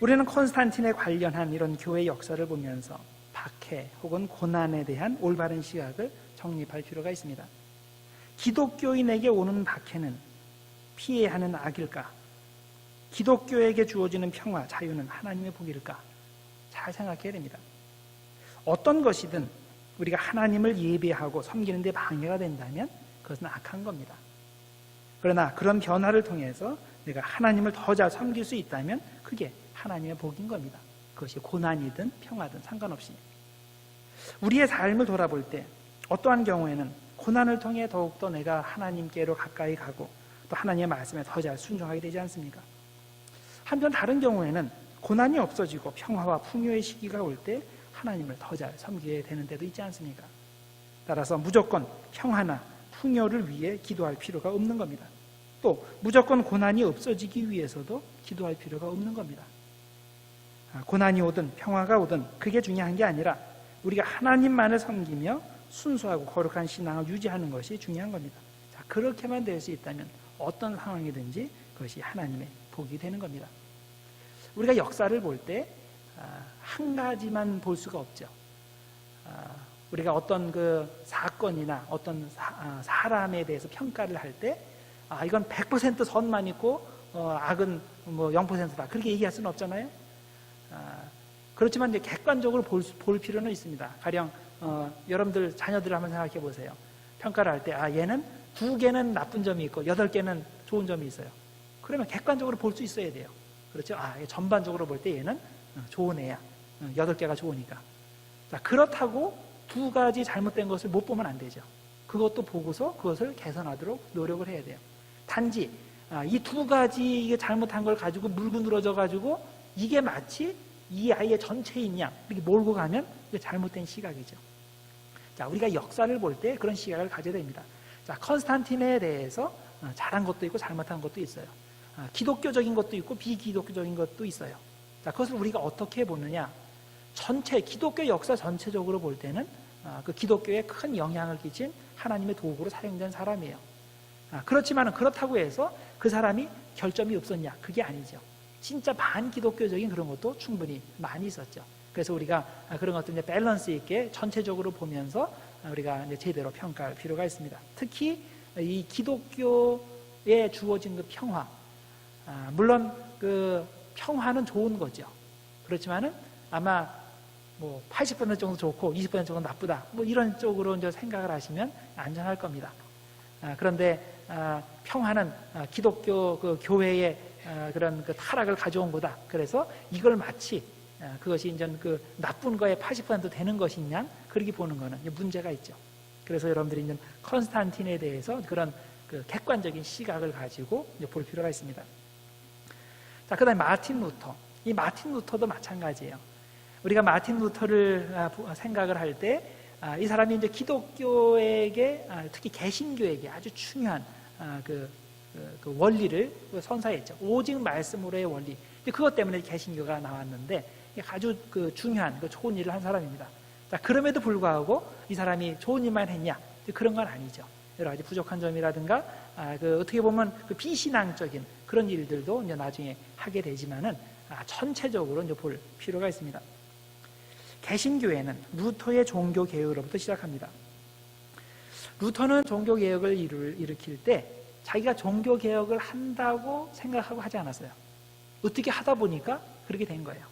S1: 우리는 콘스탄틴에 관련한 이런 교회 역사를 보면서 박해 혹은 고난에 대한 올바른 시각을 정립할 필요가 있습니다. 기독교인에게 오는 박해는 피해야 하는 악일까? 기독교에게 주어지는 평화, 자유는 하나님의 복일까? 잘 생각해야 됩니다. 어떤 것이든 우리가 하나님을 예배하고 섬기는 데 방해가 된다면 그것은 악한 겁니다. 그러나 그런 변화를 통해서 내가 하나님을 더 잘 섬길 수 있다면 그게 하나님의 복인 겁니다. 그것이 고난이든 평화든 상관없이. 우리의 삶을 돌아볼 때 어떠한 경우에는 고난을 통해 더욱더 내가 하나님께로 가까이 가고 또 하나님의 말씀에 더 잘 순종하게 되지 않습니까? 한편 다른 경우에는 고난이 없어지고 평화와 풍요의 시기가 올 때 하나님을 더 잘 섬기게 되는 때도 있지 않습니까? 따라서 무조건 평화나 풍요를 위해 기도할 필요가 없는 겁니다. 또 무조건 고난이 없어지기 위해서도 기도할 필요가 없는 겁니다. 고난이 오든 평화가 오든 그게 중요한 게 아니라 우리가 하나님만을 섬기며 순수하고 거룩한 신앙을 유지하는 것이 중요한 겁니다. 자, 그렇게만 될 수 있다면 어떤 상황이든지 그것이 하나님의 복이 되는 겁니다. 우리가 역사를 볼 때 한 가지만 볼 수가 없죠. 우리가 어떤 그 사건이나 어떤 사람에 대해서 평가를 할 때 이건 100% 선만 있고 악은 뭐 0%다 그렇게 얘기할 수는 없잖아요. 그렇지만 이제 객관적으로 볼 필요는 있습니다. 가령 여러분들 자녀들을 한번 생각해 보세요. 평가를 할 때 얘는 2개는 나쁜 점이 있고 8개는 좋은 점이 있어요. 그러면 객관적으로 볼 수 있어야 돼요. 그렇죠? 전반적으로 볼 때 얘는 좋은 애야. 8개가 좋으니까. 자, 그렇다고 2가지 잘못된 것을 못 보면 안 되죠. 그것도 보고서 그것을 개선하도록 노력을 해야 돼요. 단지 이 2가지 이게 잘못한 걸 가지고 물고 늘어져 가지고 이게 마치 이 아이의 전체인 양 이렇게 몰고 가면 이게 잘못된 시각이죠. 자, 우리가 역사를 볼 때 그런 시각을 가져야 됩니다. 자, 콘스탄틴에 대해서 잘한 것도 있고 잘못한 것도 있어요. 기독교적인 것도 있고 비기독교적인 것도 있어요. 자, 그것을 우리가 어떻게 보느냐? 전체 기독교 역사 전체적으로 볼 때는 그 기독교에 큰 영향을 끼친 하나님의 도구로 사용된 사람이에요. 그렇지만 그렇다고 해서 그 사람이 결점이 없었냐? 그게 아니죠. 진짜 반기독교적인 그런 것도 충분히 많이 있었죠. 그래서 우리가 그런 것들 이제 밸런스 있게 전체적으로 보면서 우리가 이제 제대로 평가할 필요가 있습니다. 특히 이 기독교에 주어진 그 평화, 물론 그 평화는 좋은 거죠. 그렇지만은 아마 뭐 80% 정도 좋고 20% 정도 나쁘다. 뭐 이런 쪽으로 이제 생각을 하시면 안전할 겁니다. 그런데 평화는 기독교 그 교회의 그런 그 타락을 가져온 거다. 그래서 이걸 마치 그것이 이제 그 나쁜 거에 80% 되는 것이냐 그렇게 보는 거는 문제가 있죠. 그래서 여러분들이 이제 콘스탄틴에 대해서 그런 그 객관적인 시각을 가지고 이제 볼 필요가 있습니다. 자, 그다음에 마틴 루터. 이 마틴 루터도 마찬가지예요. 우리가 마틴 루터를 생각을 할 때 이 사람이 이제 기독교에게 특히 개신교에게 아주 중요한 그 원리를 선사했죠. 오직 말씀으로의 원리. 그것 때문에 개신교가 나왔는데 아주 그 중요한 그 좋은 일을 한 사람입니다. 자, 그럼에도 불구하고 이 사람이 좋은 일만 했냐? 그런 건 아니죠. 여러 가지 부족한 점이라든가 그 어떻게 보면 그 비신앙적인 그런 일들도 이제 나중에 하게 되지만은 전체적으로 이제 볼 필요가 있습니다. 개신교회는 루터의 종교 개혁으로부터 시작합니다. 루터는 종교 개혁을 일으킬 때 자기가 종교 개혁을 한다고 생각하고 하지 않았어요. 어떻게 하다 보니까 그렇게 된 거예요.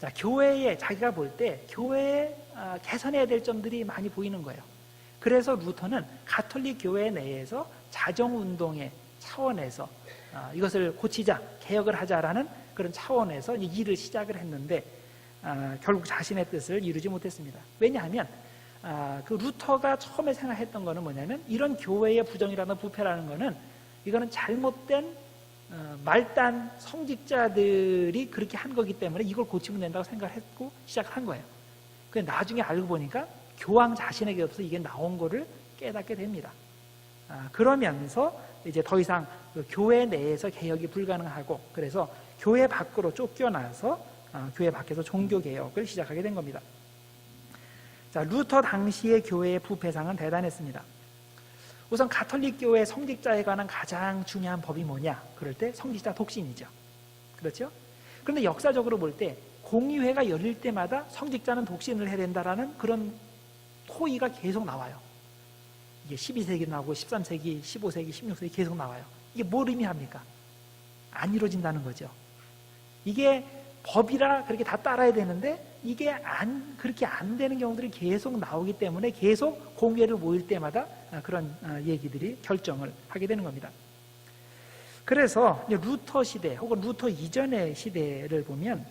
S1: 자, 교회에 자기가 볼 때 교회에 개선해야 될 점들이 많이 보이는 거예요. 그래서 루터는 가톨릭 교회 내에서 자정운동의 차원에서 이것을 고치자, 개혁을 하자라는 그런 차원에서 일을 시작을 했는데 결국 자신의 뜻을 이루지 못했습니다. 왜냐하면 그 루터가 처음에 생각했던 거는 뭐냐면 이런 교회의 부정이라는 부패라는 거는 이거는 잘못된 말단 성직자들이 그렇게 한 거기 때문에 이걸 고치면 된다고 생각했고 시작한 거예요. 근데 나중에 알고 보니까 교황 자신에게서 이게 나온 거를 깨닫게 됩니다. 그러면서 이제 더 이상 그 교회 내에서 개혁이 불가능하고 그래서 교회 밖으로 쫓겨나서 교회 밖에서 종교 개혁을 시작하게 된 겁니다. 자, 루터 당시의 교회의 부패상은 대단했습니다. 우선 가톨릭 교회 성직자에 관한 가장 중요한 법이 뭐냐? 그럴 때 성직자 독신이죠. 그렇죠? 그런데 역사적으로 볼 때 공의회가 열릴 때마다 성직자는 독신을 해야 된다라는 그런 토의가 계속 나와요. 이게 12세기 나오고 13세기, 15세기, 16세기 계속 나와요. 이게 뭘 의미합니까? 안 이루어진다는 거죠. 이게 법이라 그렇게 다 따라야 되는데 이게 그렇게 안 되는 경우들이 계속 나오기 때문에 계속 공회를 모일 때마다 그런 얘기들이 결정을 하게 되는 겁니다. 그래서 루터 시대 혹은 루터 이전의 시대를 보면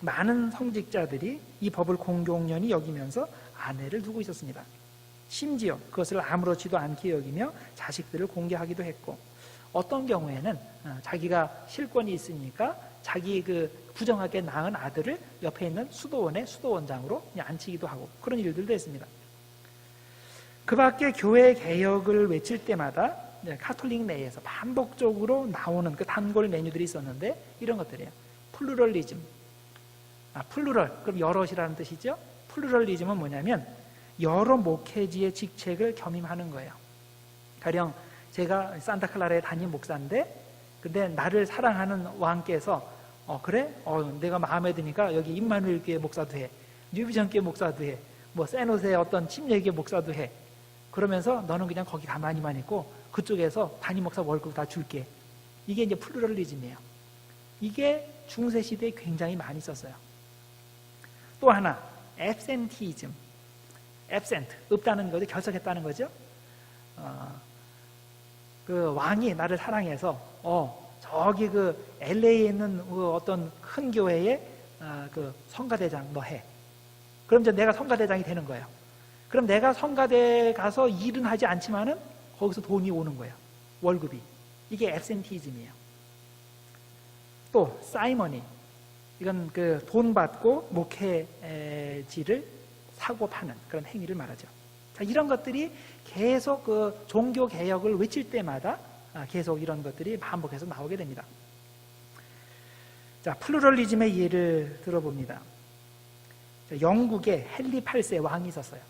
S1: 많은 성직자들이 이 법을 공공연히 여기면서 아내를 두고 있었습니다. 심지어 그것을 아무렇지도 않게 여기며 자식들을 공개하기도 했고 어떤 경우에는 자기가 실권이 있으니까 자기 그 부정하게 낳은 아들을 옆에 있는 수도원의 수도원장으로 앉히기도 하고 그런 일들도 했습니다. 그 밖에 교회 개혁을 외칠 때마다 카톨릭 내에서 반복적으로 나오는 그 단골 메뉴들이 있었는데 이런 것들이에요. 플루럴리즘. 플루럴, 그럼 여럿이라는 뜻이죠. 플루럴리즘은 뭐냐면 여러 목회지의 직책을 겸임하는 거예요. 가령 제가 산타클라라의 담임 목사인데 근데 나를 사랑하는 왕께서 그래? 내가 마음에 드니까 여기 임마누엘 교회 목사도 해. 뉴비전 교회 목사도 해. 뭐 세노세 어떤 침례교회 목사도 해. 그러면서 너는 그냥 거기 가만히만 있고 그쪽에서 담임 목사 월급 다 줄게. 이게 이제 플루럴리즘이에요. 이게 중세 시대에 굉장히 많이 썼어요. 또 하나, 앱센티즘. 앱센트, 없다는 거죠. 결석했다는 거죠. 그 왕이 나를 사랑해서 저기 그 LA에 있는 어떤 큰 교회에 그 성가대장 너 해. 그럼 이제 내가 성가대장이 되는 거예요. 그럼 내가 성가대 가서 일은 하지 않지만은 거기서 돈이 오는 거예요. 월급이. 이게 앱센티즘이에요. 또 사이머니. 이건 그 돈 받고 목회지를 사고 파는 그런 행위를 말하죠. 자, 이런 것들이 계속 그 종교 개혁을 외칠 때마다 계속 이런 것들이 반복해서 나오게 됩니다. 자, 플루럴리즘의 예를 들어봅니다. 자, 영국에 헨리 8세 왕이 있었어요.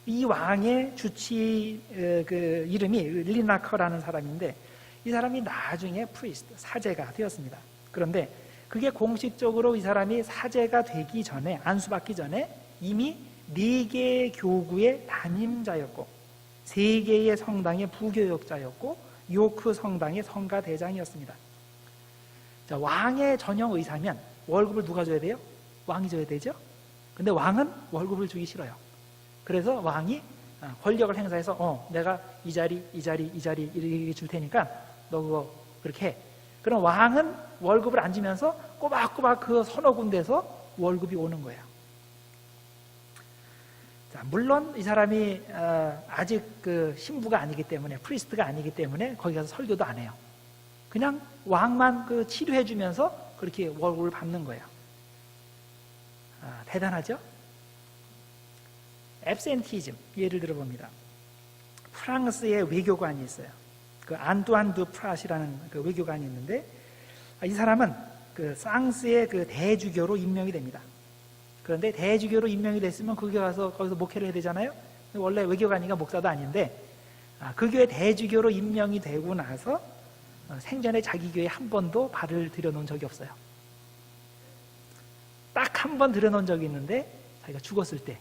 S1: 이 왕의 주치 그 이름이 리나커라는 사람인데 이 사람이 나중에 프리스트, 사제가 되었습니다. 그런데 그게 공식적으로 이 사람이 사제가 되기 전에 안수받기 전에 이미 4개의 교구의 담임자였고 3개의 성당의 부교역자였고 요크 성당의 성가대장이었습니다. 자, 왕의 전형 의사면 월급을 누가 줘야 돼요? 왕이 줘야 되죠? 근데 왕은 월급을 주기 싫어요. 그래서 왕이 권력을 행사해서 내가 이 자리 이렇게 줄 테니까 너 그거 그렇게 해. 그럼 왕은 월급을 안 주면서 꼬박꼬박 그 서너 군데서 월급이 오는 거예요. 자, 물론 이 사람이 아직 그 신부가 아니기 때문에 프리스트가 아니기 때문에 거기 가서 설교도 안 해요. 그냥 왕만 그 치료해 주면서 그렇게 월급을 받는 거예요. 대단하죠? 앱센티즘 예를 들어봅니다. 프랑스의 외교관이 있어요. 그 안뚜안 두 프라시라는 그 외교관이 있는데 이 사람은 그 쌍스의 그 대주교로 임명이 됩니다. 그런데 대주교로 임명이 됐으면 그 교회 가서 거기서 목회를 해야 되잖아요. 원래 외교관이가 목사도 아닌데 그 교회 대주교로 임명이 되고 나서 생전에 자기 교회에 한 번도 발을 들여놓은 적이 없어요. 딱 한 번 들여놓은 적이 있는데 자기가 죽었을 때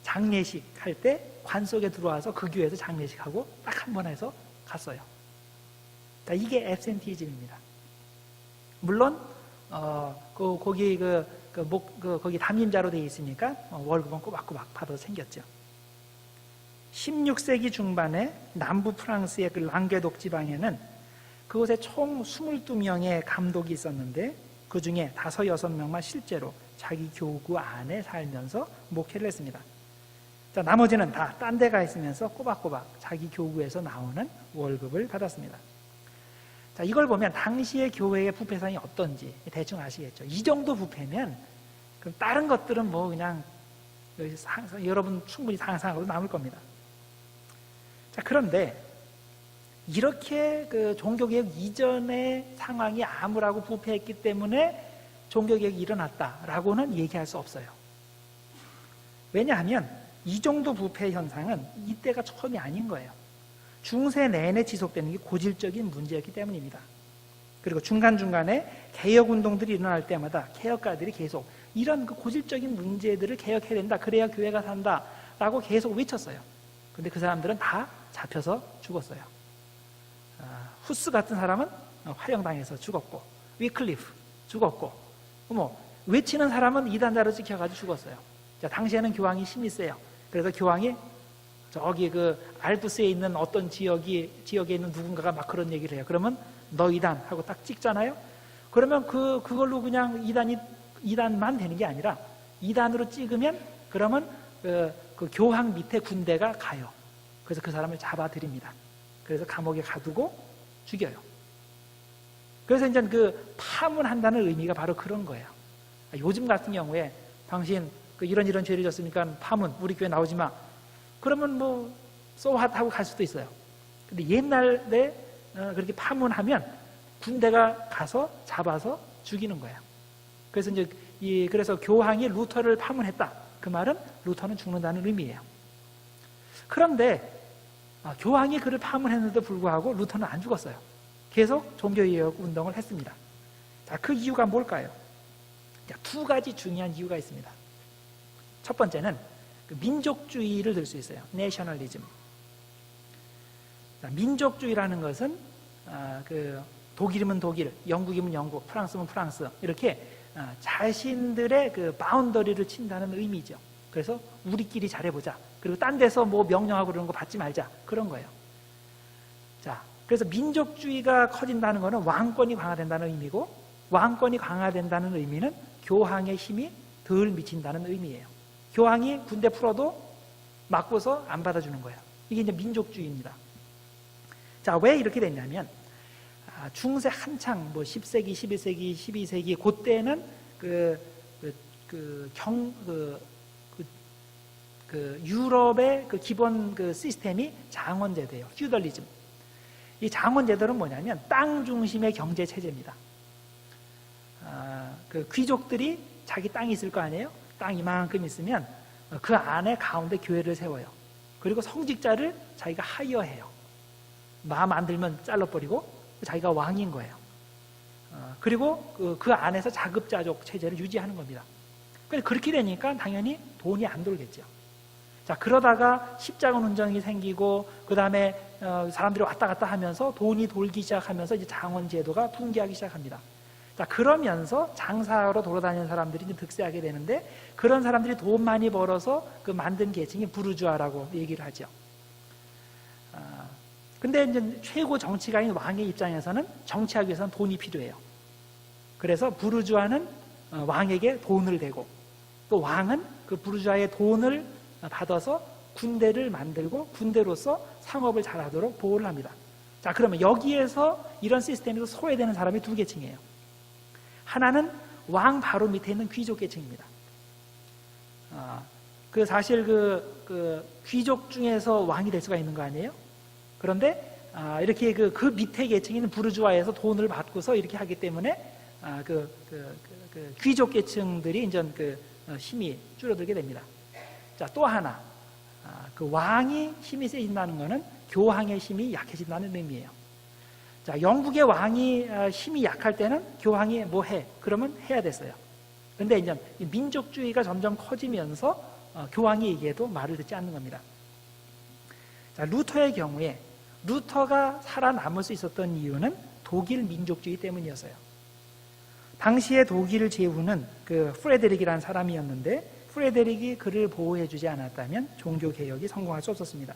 S1: 장례식 할 때 관 속에 들어와서 그 교회에서 장례식하고 딱 한 번 해서 갔어요. 이게 앱센티즘입니다. 물론 거기 거기 담임자로 되어 있으니까 월급은 꼬박꼬박 받아서 생겼죠. 16세기 중반에 남부 프랑스의 그 랑게독 지방에는 그곳에 총 22명의 감독이 있었는데 그 중에 5, 6명만 실제로 자기 교구 안에 살면서 목회를 했습니다. 자, 나머지는 다 딴 데 가 있으면서 꼬박꼬박 자기 교구에서 나오는 월급을 받았습니다. 자, 이걸 보면 당시의 교회의 부패상이 어떤지 대충 아시겠죠? 이 정도 부패면 그럼 다른 것들은 뭐 그냥 여러분 충분히 상상하고 남을 겁니다. 자, 그런데 이렇게 그 종교개혁 이전의 상황이 암울하고 부패했기 때문에 종교개혁이 일어났다라고는 얘기할 수 없어요. 왜냐하면 이 정도 부패 현상은 이때가 처음이 아닌 거예요. 중세 내내 지속되는 게 고질적인 문제였기 때문입니다. 그리고 중간중간에 개혁운동들이 일어날 때마다 개혁가들이 계속 이런 그 고질적인 문제들을 개혁해야 된다, 그래야 교회가 산다 라고 계속 외쳤어요. 근데 그 사람들은 다 잡혀서 죽었어요. 후스 같은 사람은 화형당해서 죽었고, 위클리프 죽었고, 외치는 사람은 이단자로 찍혀가지고 죽었어요. 자, 당시에는 교황이 힘이 세요. 그래서 교황이 저기 그 알프스에 있는 어떤 지역에 있는 누군가가 막 그런 얘기를 해요. 그러면 너 이단 하고 딱 찍잖아요. 그러면 그걸로 그냥 이단만 되는 게 아니라 이단으로 찍으면 그러면 그 교황 밑에 군대가 가요. 그래서 그 사람을 잡아들입니다. 그래서 감옥에 가두고 죽여요. 그래서 이제 그 파문한다는 의미가 바로 그런 거예요. 요즘 같은 경우에 당신 이런 죄를 졌으니까 파문, 우리 교회 나오지 마. 그러면 뭐 소핫 하고 갈 수도 있어요. 근데 옛날에 그렇게 파문하면 군대가 가서 잡아서 죽이는 거예요. 그래서 이제 그래서 교황이 루터를 파문했다. 그 말은 루터는 죽는다는 의미예요. 그런데 교황이 그를 파문했는데도 불구하고 루터는 안 죽었어요. 계속 종교개혁 운동을 했습니다. 자, 그 이유가 뭘까요? 자, 2가지 중요한 이유가 있습니다. 첫 번째는 민족주의를 들 수 있어요. 내셔널리즘. 민족주의라는 것은 독일이면 독일, 영국이면 영국, 프랑스면 프랑스 이렇게 자신들의 그 바운더리를 친다는 의미죠. 그래서 우리끼리 잘해보자. 그리고 딴 데서 뭐 명령하고 그러는 거 받지 말자. 그런 거예요. 자, 그래서 민족주의가 커진다는 것은 왕권이 강화된다는 의미고, 왕권이 강화된다는 의미는 교황의 힘이 덜 미친다는 의미예요. 교황이 군대 풀어도 맞고서 안 받아주는 거예요. 이게 이제 민족주의입니다. 자, 왜 이렇게 됐냐면 중세 한창 뭐 10세기, 11세기, 12세기 그때는 유럽의 그 기본 그 시스템이 장원제도예요. 퓨더리즘. 이 장원제도는 뭐냐면 땅 중심의 경제 체제입니다. 그 귀족들이 자기 땅이 있을 거 아니에요? 땅 이만큼 있으면 그 안에 가운데 교회를 세워요. 그리고 성직자를 자기가 하이어해요. 마음 안 들면 잘라버리고 자기가 왕인 거예요. 그리고 그 안에서 자급자족 체제를 유지하는 겁니다. 그렇게 되니까 당연히 돈이 안 돌겠죠. 자, 그러다가 십자군 운정이 생기고 그 다음에 사람들이 왔다 갔다 하면서 돈이 돌기 시작하면서 이제 장원제도가 붕괴하기 시작합니다. 자, 그러면서 장사하러 돌아다니는 사람들이 이제 득세하게 되는데, 그런 사람들이 돈 많이 벌어서 그 만든 계층이 부르주아라고 얘기를 하죠. 근데 이제 최고 정치가인 왕의 입장에서는 정치하기 위해서는 돈이 필요해요. 그래서 부르주아는 왕에게 돈을 대고, 또 왕은 그 부르주아의 돈을 받아서 군대를 만들고 군대로서 상업을 잘하도록 보호를 합니다. 자, 그러면 여기에서 이런 시스템에서 소외되는 사람이 2계층이에요. 하나는 왕 바로 밑에 있는 귀족 계층입니다. 사실 그 귀족 중에서 왕이 될 수가 있는 거 아니에요? 그런데 이렇게 그 밑에 계층이 있는 부르주아에서 돈을 받고서 이렇게 하기 때문에 귀족 계층들이 이제 힘이 줄어들게 됩니다. 자, 또 하나, 그 왕이 힘이 세진다는 것은 교황의 힘이 약해진다는 의미예요. 자, 영국의 왕이 힘이 약할 때는 교황이 뭐 해? 그러면 해야 됐어요. 근데 이제 민족주의가 점점 커지면서 교황이 얘기해도 말을 듣지 않는 겁니다. 자, 루터의 경우에 루터가 살아남을 수 있었던 이유는 독일 민족주의 때문이었어요. 당시에 독일 제후는 그 프레데릭이라는 사람이었는데, 프레데릭이 그를 보호해주지 않았다면 종교개혁이 성공할 수 없었습니다.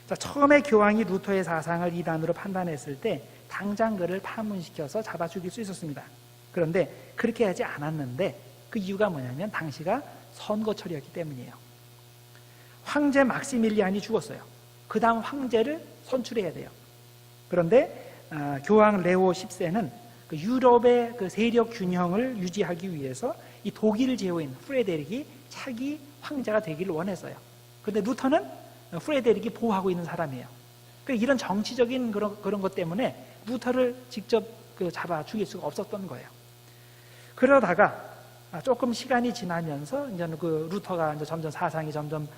S1: 자, 처음에 교황이 루터의 사상을 이단으로 판단했을 때 당장 그를 파문시켜서 잡아 죽일 수 있었습니다. 그런데 그렇게 하지 않았는데 그 이유가 뭐냐면 당시가 선거철이었기 때문이에요. 황제 막시밀리안이 죽었어요. 그 다음 황제를 선출해야 돼요. 그런데 교황 레오 10세는 그 유럽의 그 세력 균형을 유지하기 위해서 이 독일 제후인 프레데릭이 차기 황제가 되기를 원했어요. 그런데 루터는 프레데릭이 보호하고 있는 사람이에요. 그러니까 이런 정치적인 그런 것 때문에 루터를 직접 잡아 죽일 수가 없었던 거예요. 그러다가 조금 시간이 지나면서 이제 그 루터가 이제 점점 사상이 점점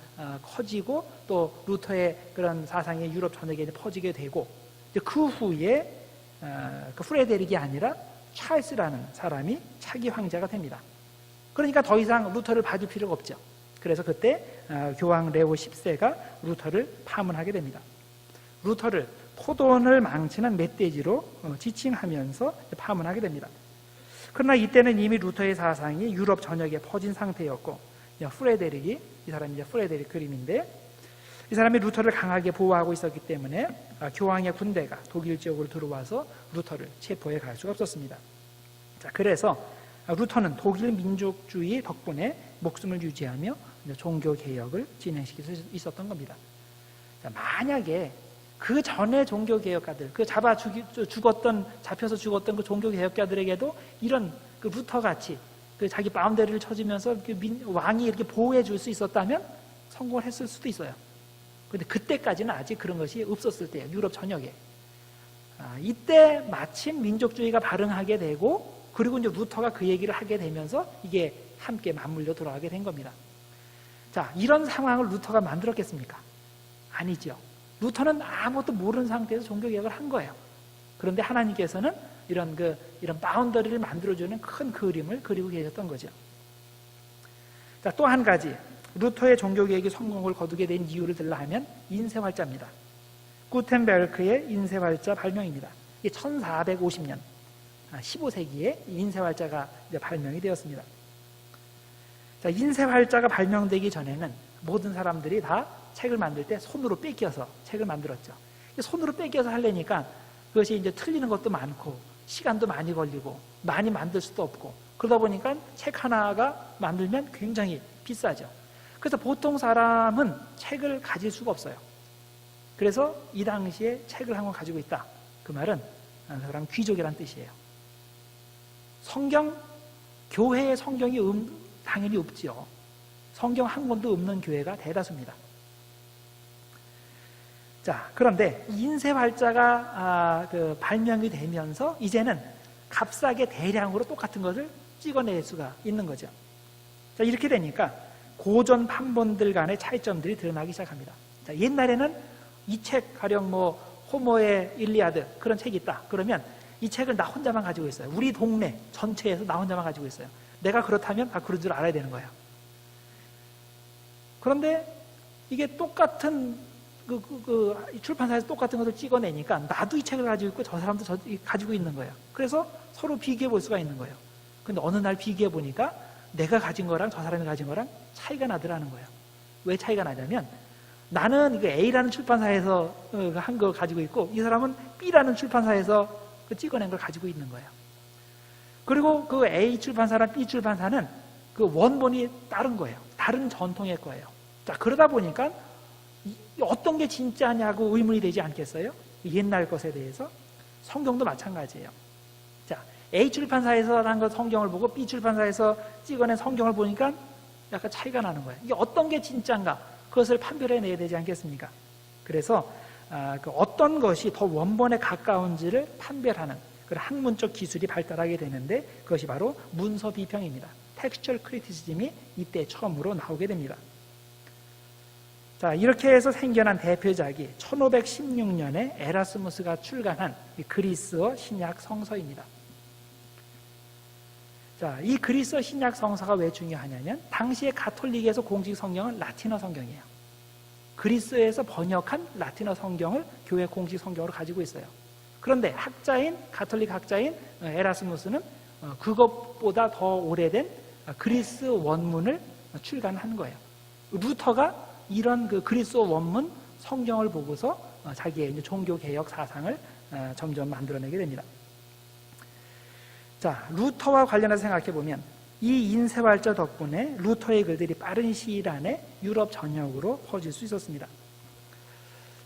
S1: 커지고 또 루터의 그런 사상이 유럽 전역에 퍼지게 되고 이제 그 후에 그 프레데릭이 아니라 찰스라는 사람이 차기 황제가 됩니다. 그러니까 더 이상 루터를 봐줄 필요가 없죠. 그래서 그때 교황 레오 10세가 루터를 파문하게 됩니다. 루터를 포도원을 망치는 멧돼지로 지칭하면서 파문하게 됩니다. 그러나 이때는 이미 루터의 사상이 유럽 전역에 퍼진 상태였고 프레데릭이 이 사람이 이제 프레데릭 그림인데 이 사람이 루터를 강하게 보호하고 있었기 때문에 교황의 군대가 독일 지역으로 들어와서 루터를 체포해 갈 수가 없었습니다. 자, 그래서 루터는 독일 민족주의 덕분에 목숨을 유지하며 종교 개혁을 진행시킬 수 있었던 겁니다. 자, 만약에 그 전에 종교 개혁가들, 그 잡혀서 죽었던 그 종교 개혁자들에게도 이런 그 루터 같이 그 자기 바운더리를 쳐주면서 왕이 이렇게 보호해 줄 수 있었다면 성공을 했을 수도 있어요. 그런데 그때까지는 아직 그런 것이 없었을 때예요. 유럽 전역에. 이때 마침 민족주의가 발흥하게 되고 그리고 이제 루터가 그 얘기를 하게 되면서 이게 함께 맞물려 들어가게 된 겁니다. 자, 이런 상황을 루터가 만들었겠습니까? 아니죠. 루터는 아무것도 모르는 상태에서 종교개혁을 한 거예요. 그런데 하나님께서는 이런 바운더리를 만들어주는 큰 그림을 그리고 계셨던 거죠. 자, 또 한 가지 루터의 종교개혁이 성공을 거두게 된 이유를 들라하면 인쇄활자입니다. 구텐베르크의 인쇄활자 발명입니다. 이게 1450년 15세기에 인쇄활자가 발명이 되었습니다. 자, 인쇄활자가 발명되기 전에는 모든 사람들이 다 책을 만들 때 손으로 뺏겨서 책을 만들었죠. 손으로 뺏겨서 하려니까 그것이 이제 틀리는 것도 많고 시간도 많이 걸리고 많이 만들 수도 없고 그러다 보니까 책 하나가 만들면 굉장히 비싸죠. 그래서 보통 사람은 책을 가질 수가 없어요. 그래서 이 당시에 책을 한 권 가지고 있다. 그 말은 그 사람 귀족이란 뜻이에요. 교회에 성경이 당연히 없죠. 성경 한 권도 없는 교회가 대다수입니다. 자, 그런데 인쇄활자가 발명이 되면서 이제는 값싸게 대량으로 똑같은 것을 찍어낼 수가 있는 거죠. 자, 이렇게 되니까 고전 판본들 간의 차이점들이 드러나기 시작합니다. 자, 옛날에는 이 책 가령 호모의 일리아드 그런 책이 있다. 그러면 이 책을 나 혼자만 가지고 있어요. 우리 동네 전체에서 나 혼자만 가지고 있어요. 내가 그렇다면 다 그런 줄 알아야 되는 거예요. 그런데 이게 똑같은 출판사에서 똑같은 것을 찍어내니까 나도 이 책을 가지고 있고 저 사람도 가지고 있는 거예요. 그래서 서로 비교해 볼 수가 있는 거예요. 근데 어느 날 비교해 보니까 내가 가진 거랑 저 사람이 가진 거랑 차이가 나더라는 거예요. 왜 차이가 나냐면 나는 A라는 출판사에서 한 거 가지고 있고 이 사람은 B라는 출판사에서 찍어낸 걸 가지고 있는 거예요. 그리고 그 A 출판사랑 B 출판사는 그 원본이 다른 거예요. 다른 전통의 거예요. 자, 그러다 보니까 어떤 게 진짜냐고 의문이 되지 않겠어요? 옛날 것에 대해서. 성경도 마찬가지예요. 자, A 출판사에서 한 거 성경을 보고 B 출판사에서 찍어낸 성경을 보니까 약간 차이가 나는 거예요. 이게 어떤 게 진짜인가? 그것을 판별해내야 되지 않겠습니까? 그래서 어떤 것이 더 원본에 가까운지를 판별하는 그런 학문적 기술이 발달하게 되는데 그것이 바로 문서 비평입니다. 텍스처럴 크리티시즘이 이때 처음으로 나오게 됩니다. 자, 이렇게 해서 생겨난 대표작이 1516년에 에라스무스가 출간한 그리스어 신약 성서입니다. 자, 이 그리스어 신약 성서가 왜 중요하냐면 당시에 가톨릭에서 공식 성경은 라틴어 성경이에요. 그리스에서 번역한 라틴어 성경을 교회 공식 성경으로 가지고 있어요. 그런데 가톨릭 학자인 에라스무스는 그것보다 더 오래된 그리스 원문을 출간한 거예요. 루터가 이런 그리스어 원문 성경을 보고서 자기의 종교 개혁 사상을 점점 만들어내게 됩니다. 자, 루터와 관련해서 생각해 보면 이 인쇄활자 덕분에 루터의 글들이 빠른 시일 안에 유럽 전역으로 퍼질 수 있었습니다.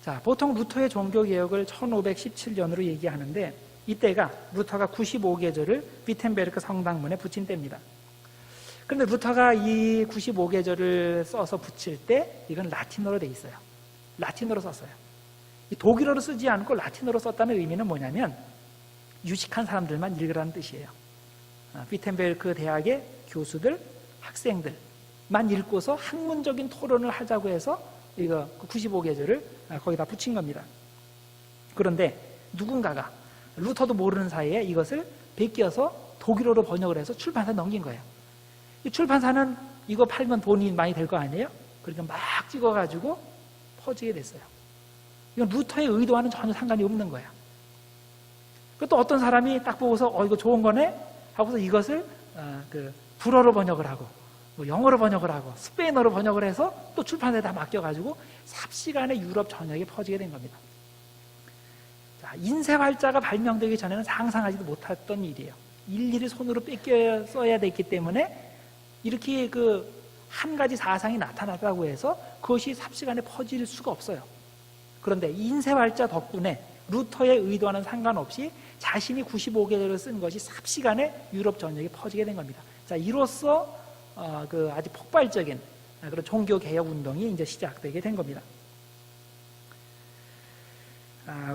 S1: 자, 보통 루터의 종교개혁을 1517년으로 얘기하는데 이때가 루터가 95계절을 위텐베르크 성당문에 붙인 때입니다. 그런데 루터가 이 95계절을 써서 붙일 때 이건 라틴어로 돼 있어요. 라틴어로 썼어요. 이 독일어로 쓰지 않고 라틴어로 썼다는 의미는 뭐냐면 유식한 사람들만 읽으라는 뜻이에요. 위텐베르크 대학의 교수들, 학생들만 읽고서 학문적인 토론을 하자고 해서 이거 95계절을 거기다 붙인 겁니다. 그런데 누군가가 루터도 모르는 사이에 이것을 베껴서 독일어로 번역을 해서 출판사에 넘긴 거예요. 이 출판사는 이거 팔면 돈이 많이 될 거 아니에요? 그러니까 막 찍어가지고 퍼지게 됐어요. 이건 루터의 의도와는 전혀 상관이 없는 거야. 또 어떤 사람이 딱 보고서 이거 좋은 거네 하고서 이것을 불어로 번역을 하고 뭐 영어로 번역을 하고 스페인어로 번역을 해서 또 출판사에다 맡겨가지고 삽시간에 유럽 전역에 퍼지게 된 겁니다. 자, 인쇄활자가 발명되기 전에는 상상하지도 못했던 일이에요. 일일이 손으로 뺏겨 써야 됐기 때문에 이렇게 한 가지 사상이 나타났다고 해서 그것이 삽시간에 퍼질 수가 없어요. 그런데 인쇄활자 덕분에 루터의 의도와는 상관없이 자신이 95계절을 쓴 것이 삽시간에 유럽 전역에 퍼지게 된 겁니다. 자, 이로써 아주 폭발적인 그런 종교 개혁 운동이 이제 시작되게 된 겁니다.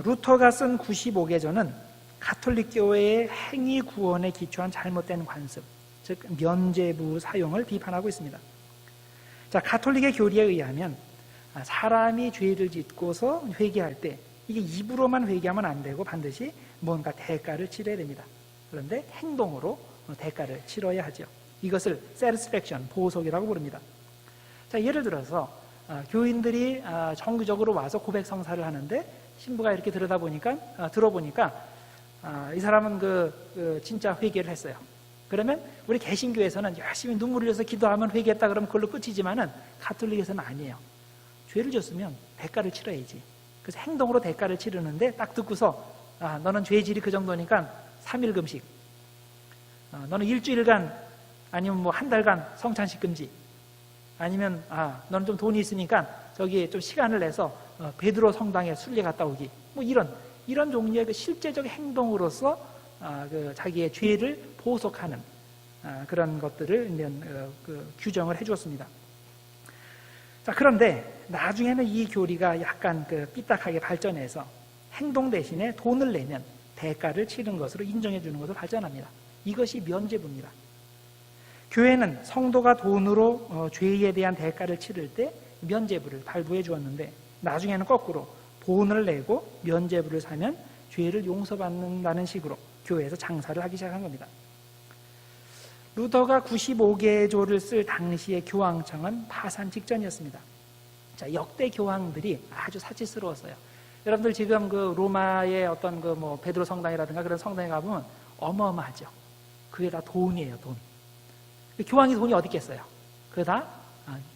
S1: 루터가 쓴 95계절은 가톨릭 교회의 행위 구원에 기초한 잘못된 관습, 즉 면죄부 사용을 비판하고 있습니다. 자, 가톨릭의 교리에 의하면 사람이 죄를 짓고서 회개할 때 이게 입으로만 회개하면 안 되고 반드시 뭔가 대가를 치러야 됩니다. 그런데 행동으로 대가를 치러야 하죠. 이것을 satisfaction, 보석이라고 부릅니다. 자, 예를 들어서 교인들이 정기적으로 와서 고백 성사를 하는데 신부가 이렇게 들어보니까 이 사람은 진짜 회개를 했어요. 그러면 우리 개신교에서는 열심히 눈물 흘려서 기도하면 회개했다 그러면 그걸로 끝이지만은 가톨릭에서는 아니에요. 죄를 졌으면 대가를 치러야지. 그래서 행동으로 대가를 치르는데 딱 듣고서 너는 죄질이 그 정도니까 3일 금식, 너는 일주일간 아니면 뭐 한 달간 성찬식 금지, 아니면 너는 좀 돈이 있으니까 저기 좀 시간을 내서 베드로 성당에 순례 갔다 오기, 뭐 이런 종류의 실제적 행동으로서 자기의 죄를 보속하는 그런 것들을 규정을 해주었습니다. 자, 그런데 나중에는 이 교리가 약간 삐딱하게 발전해서 행동 대신에 돈을 내면 대가를 치른 것으로 인정해 주는 것으로 발전합니다. 이것이 면죄부입니다. 교회는 성도가 돈으로 죄에 대한 대가를 치를 때 면죄부를 발부해 주었는데 나중에는 거꾸로 돈을 내고 면죄부를 사면 죄를 용서받는다는 식으로 교회에서 장사를 하기 시작한 겁니다. 루터가 95계조를 쓸 당시의 교황청은 파산 직전이었습니다. 자, 역대 교황들이 아주 사치스러웠어요. 여러분들 지금 로마의 어떤 베드로 성당이라든가 그런 성당에 가보면 어마어마하죠. 그게 다 돈이에요, 돈. 교황이 돈이 어디 있겠어요? 그게 다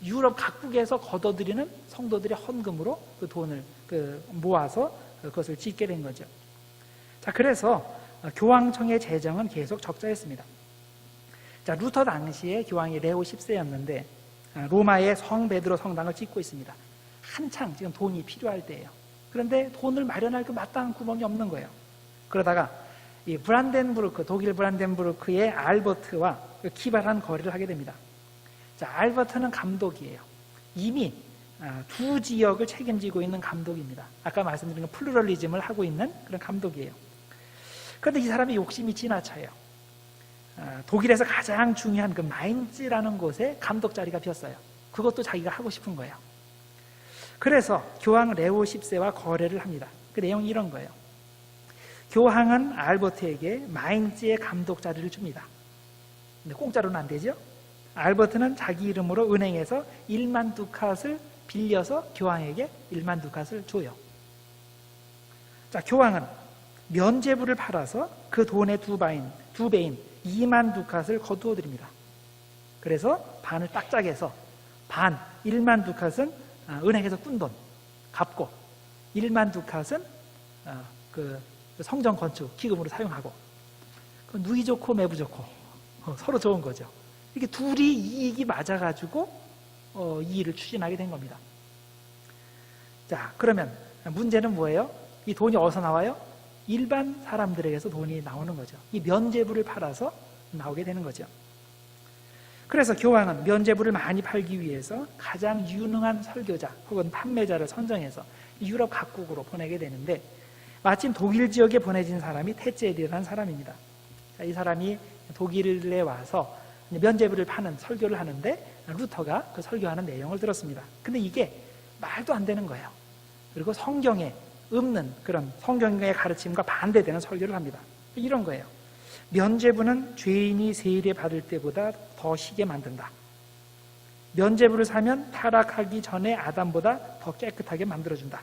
S1: 유럽 각국에서 걷어들이는 성도들의 헌금으로 그 돈을 모아서 그것을 짓게 된 거죠. 자, 그래서 교황청의 재정은 계속 적자였습니다. 자, 루터 당시에 교황이 레오 10세였는데 로마의 성 베드로 성당을 짓고 있습니다. 한창 지금 돈이 필요할 때예요. 그런데 돈을 마련할 그 마땅한 구멍이 없는 거예요. 그러다가 이 브란덴부르크, 독일 브란덴부르크의 알버트와 기발한 거래를 하게 됩니다. 자, 알버트는 감독이에요. 이미 두 지역을 책임지고 있는 감독입니다. 아까 말씀드린 플루럴리즘을 하고 있는 그런 감독이에요. 그런데 이 사람의 욕심이 지나쳐요. 독일에서 가장 중요한 마인츠라는 곳에 감독 자리가 비었어요. 그것도 자기가 하고 싶은 거예요. 그래서 교황 레오 10세와 거래를 합니다. 그 내용이 이런 거예요. 교황은 알버트에게 마인츠의 감독 자리를 줍니다. 근데 공짜로는 안 되죠? 알버트는 자기 이름으로 은행에서 1만 두캇을 빌려서 교황에게 1만 두캇을 줘요. 자, 교황은 면죄부를 팔아서 그 돈의 두 배인 2만 두캇을 거두어 드립니다. 그래서 반을 딱 짜게서 1만 두캇은 은행에서 꾼 돈 갚고 1만 두캇은 그 성전 건축 기금으로 사용하고 누이 좋고 매부 좋고 서로 좋은 거죠. 이렇게 둘이 이익이 맞아가지고 이 일을 추진하게 된 겁니다. 자, 그러면 문제는 뭐예요? 이 돈이 어디서 나와요? 일반 사람들에게서 돈이 나오는 거죠. 이 면죄부를 팔아서 나오게 되는 거죠. 그래서 교황은 면죄부를 많이 팔기 위해서 가장 유능한 설교자 혹은 판매자를 선정해서 유럽 각국으로 보내게 되는데, 마침 독일 지역에 보내진 사람이 테첼이라는 사람입니다. 자, 이 사람이 독일에 와서 면죄부를 파는 설교를 하는데 루터가 그 설교하는 내용을 들었습니다. 근데 이게 말도 안 되는 거예요. 그리고 성경에 없는 그런 성경의 가르침과 반대되는 설교를 합니다. 이런 거예요. 면죄부는 죄인이 세례 받을 때보다 더 시게 만든다. 면죄부를 사면 타락하기 전에 아담보다 더 깨끗하게 만들어준다.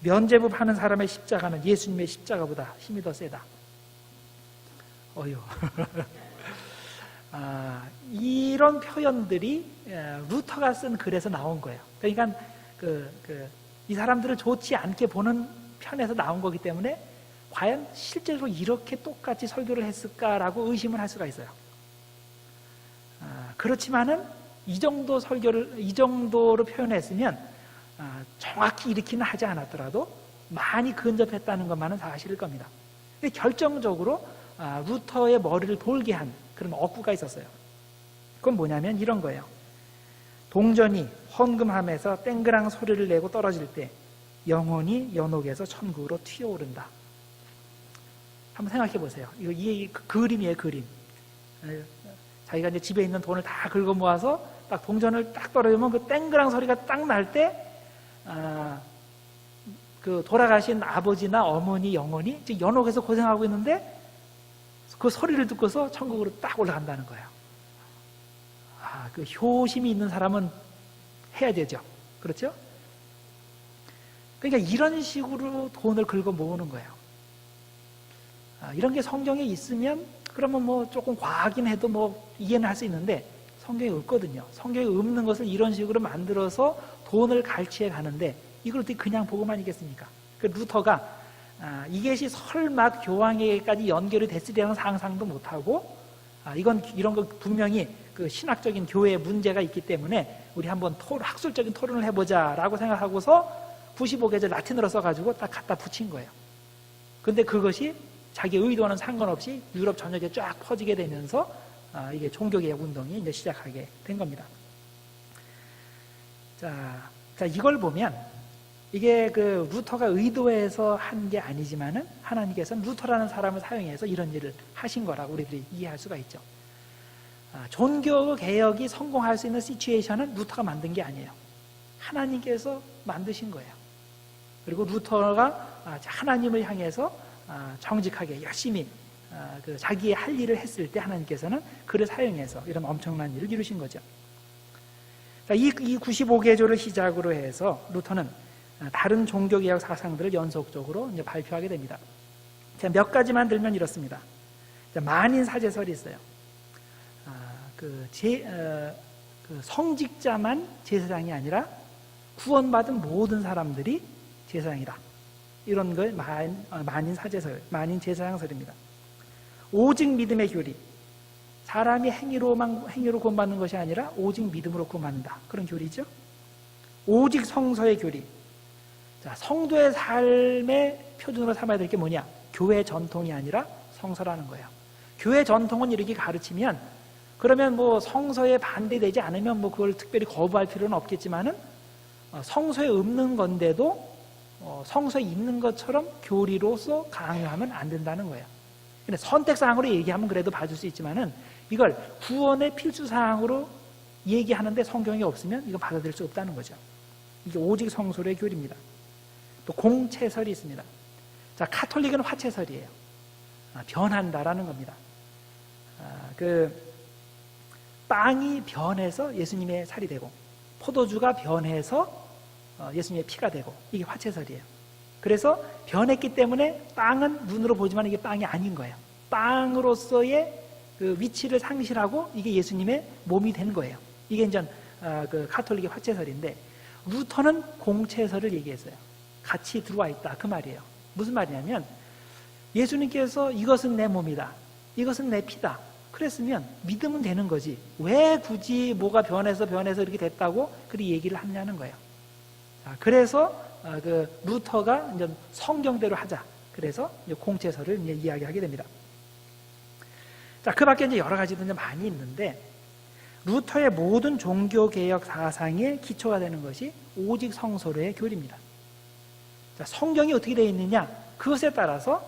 S1: 면죄부 파는 사람의 십자가는 예수님의 십자가보다 힘이 더 세다. 어휴. 이런 표현들이 루터가 쓴 글에서 나온 거예요. 그러니까 이 사람들을 좋지 않게 보는 편에서 나온 거기 때문에 과연 실제로 이렇게 똑같이 설교를 했을까라고 의심을 할 수가 있어요. 그렇지만은 이 정도 설교를 이 정도로 표현했으면 정확히 이렇게는 하지 않았더라도 많이 근접했다는 것만은 사실일 겁니다. 근데 결정적으로 루터의 머리를 돌게 한 그런 억구가 있었어요. 그건 뭐냐면 이런 거예요. 동전이 헌금함에서 땡그랑 소리를 내고 떨어질 때 영혼이 연옥에서 천국으로 튀어오른다. 한번 생각해 보세요. 이게 그림이에요, 그림. 자기가 이제 집에 있는 돈을 다 긁어 모아서 딱 동전을 딱 떨어지면 그 땡그랑 소리가 딱 날 때, 그 돌아가신 아버지나 어머니 영혼이 지금 연옥에서 고생하고 있는데 그 소리를 듣고서 천국으로 딱 올라간다는 거예요. 그 효심이 있는 사람은 해야 되죠. 그렇죠? 그러니까 이런 식으로 돈을 긁어 모으는 거예요. 이런 게 성경에 있으면 그러면 뭐 조금 과하긴 해도 뭐 이해는 할 수 있는데 성경에 없거든요. 성경에 없는 것을 이런 식으로 만들어서 돈을 갈취해 가는데 이걸 어떻게 그냥 보고만 있겠습니까? 그 루터가 이것이 설마 교황에게까지 연결이 됐으리라는 상상도 못하고 이런 거 분명히 그 신학적인 교회에 문제가 있기 때문에 우리 한번 학술적인 토론을 해보자라고 생각하고서 95개절 라틴어로 써가지고 딱 갖다 붙인 거예요. 근데 그것이 자기 의도와는 상관없이 유럽 전역에 쫙 퍼지게 되면서 이게 종교개혁 운동이 이제 시작하게 된 겁니다. 자, 이걸 보면 이게 그 루터가 의도해서 한 게 아니지만은 하나님께서는 루터라는 사람을 사용해서 이런 일을 하신 거라고 우리들이 이해할 수가 있죠. 종교 개혁이 성공할 수 있는 시츄에이션은 루터가 만든 게 아니에요. 하나님께서 만드신 거예요. 그리고 루터가 하나님을 향해서 정직하게 열심히 자기의 할 일을 했을 때 하나님께서는 그를 사용해서 이런 엄청난 일을 이루신 거죠. 이 95개조를 시작으로 해서 루터는 다른 종교개혁 사상들을 연속적으로 이제 발표하게 됩니다. 몇 가지만 들면 이렇습니다. 만인사제설이 있어요. 성직자만 제사장이 아니라 구원받은 모든 사람들이 제사장이다. 이런 걸 만인사제설, 만인제사장설입니다. 오직 믿음의 교리, 사람이 행위로 구원받는 것이 아니라 오직 믿음으로 구원받는다. 그런 교리죠. 오직 성서의 교리, 자, 성도의 삶의 표준으로 삼아야 될 게 뭐냐? 교회 전통이 아니라 성서라는 거예요. 교회 전통은 이렇게 가르치면 그러면 뭐 성서에 반대되지 않으면 뭐 그걸 특별히 거부할 필요는 없겠지만은 성서에 없는 건데도 성서에 있는 것처럼 교리로서 강요하면 안 된다는 거예요. 근데 선택사항으로 얘기하면 그래도 봐줄 수 있지만은 이걸 구원의 필수사항으로 얘기하는데 성경이 없으면 이거 받아들일 수 없다는 거죠. 이게 오직 성서의 교리입니다. 또 공채설이 있습니다. 자, 카톨릭은 화채설이에요. 변한다라는 겁니다. 빵이 변해서 예수님의 살이 되고 포도주가 변해서 예수님의 피가 되고 이게 화채설이에요. 그래서 변했기 때문에 빵은 눈으로 보지만 이게 빵이 아닌 거예요. 빵으로서의 그 위치를 상실하고 이게 예수님의 몸이 된 거예요. 이게 이제 그 카톨릭의 화채설인데 루터는 공채설을 얘기했어요. 같이 들어와 있다 그 말이에요. 무슨 말이냐면 예수님께서 이것은 내 몸이다, 이것은 내 피다 그랬으면 믿으면 되는 거지 왜 굳이 뭐가 변해서 이렇게 됐다고 그렇게 얘기를 하냐는 거예요. 그래서 그 루터가 이제 성경대로 하자 그래서 이제 공채서를 이제 이야기하게 됩니다. 자, 그 밖에 이제 여러 가지도 이제 많이 있는데 루터의 모든 종교개혁 사상의 기초가 되는 것이 오직 성서로의 교리입니다. 자, 성경이 어떻게 되어 있느냐 그것에 따라서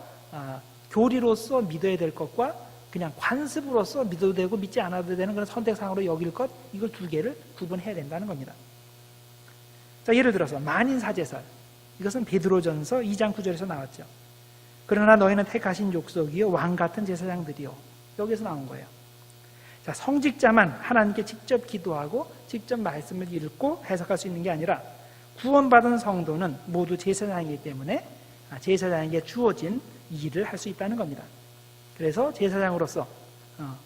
S1: 교리로서 믿어야 될 것과 그냥 관습으로서 믿어도 되고 믿지 않아도 되는 그런 선택상으로 여길 것 이걸 두 개를 구분해야 된다는 겁니다. 자, 예를 들어서 만인사제설 이것은 베드로전서 2장 9절에서 나왔죠. 그러나 너희는 택하신 족속이요 왕같은 제사장들이요 여기서 나온 거예요. 자, 성직자만 하나님께 직접 기도하고 직접 말씀을 읽고 해석할 수 있는 게 아니라 구원받은 성도는 모두 제사장이기 때문에 제사장에게 주어진 일을 할 수 있다는 겁니다. 그래서 제사장으로서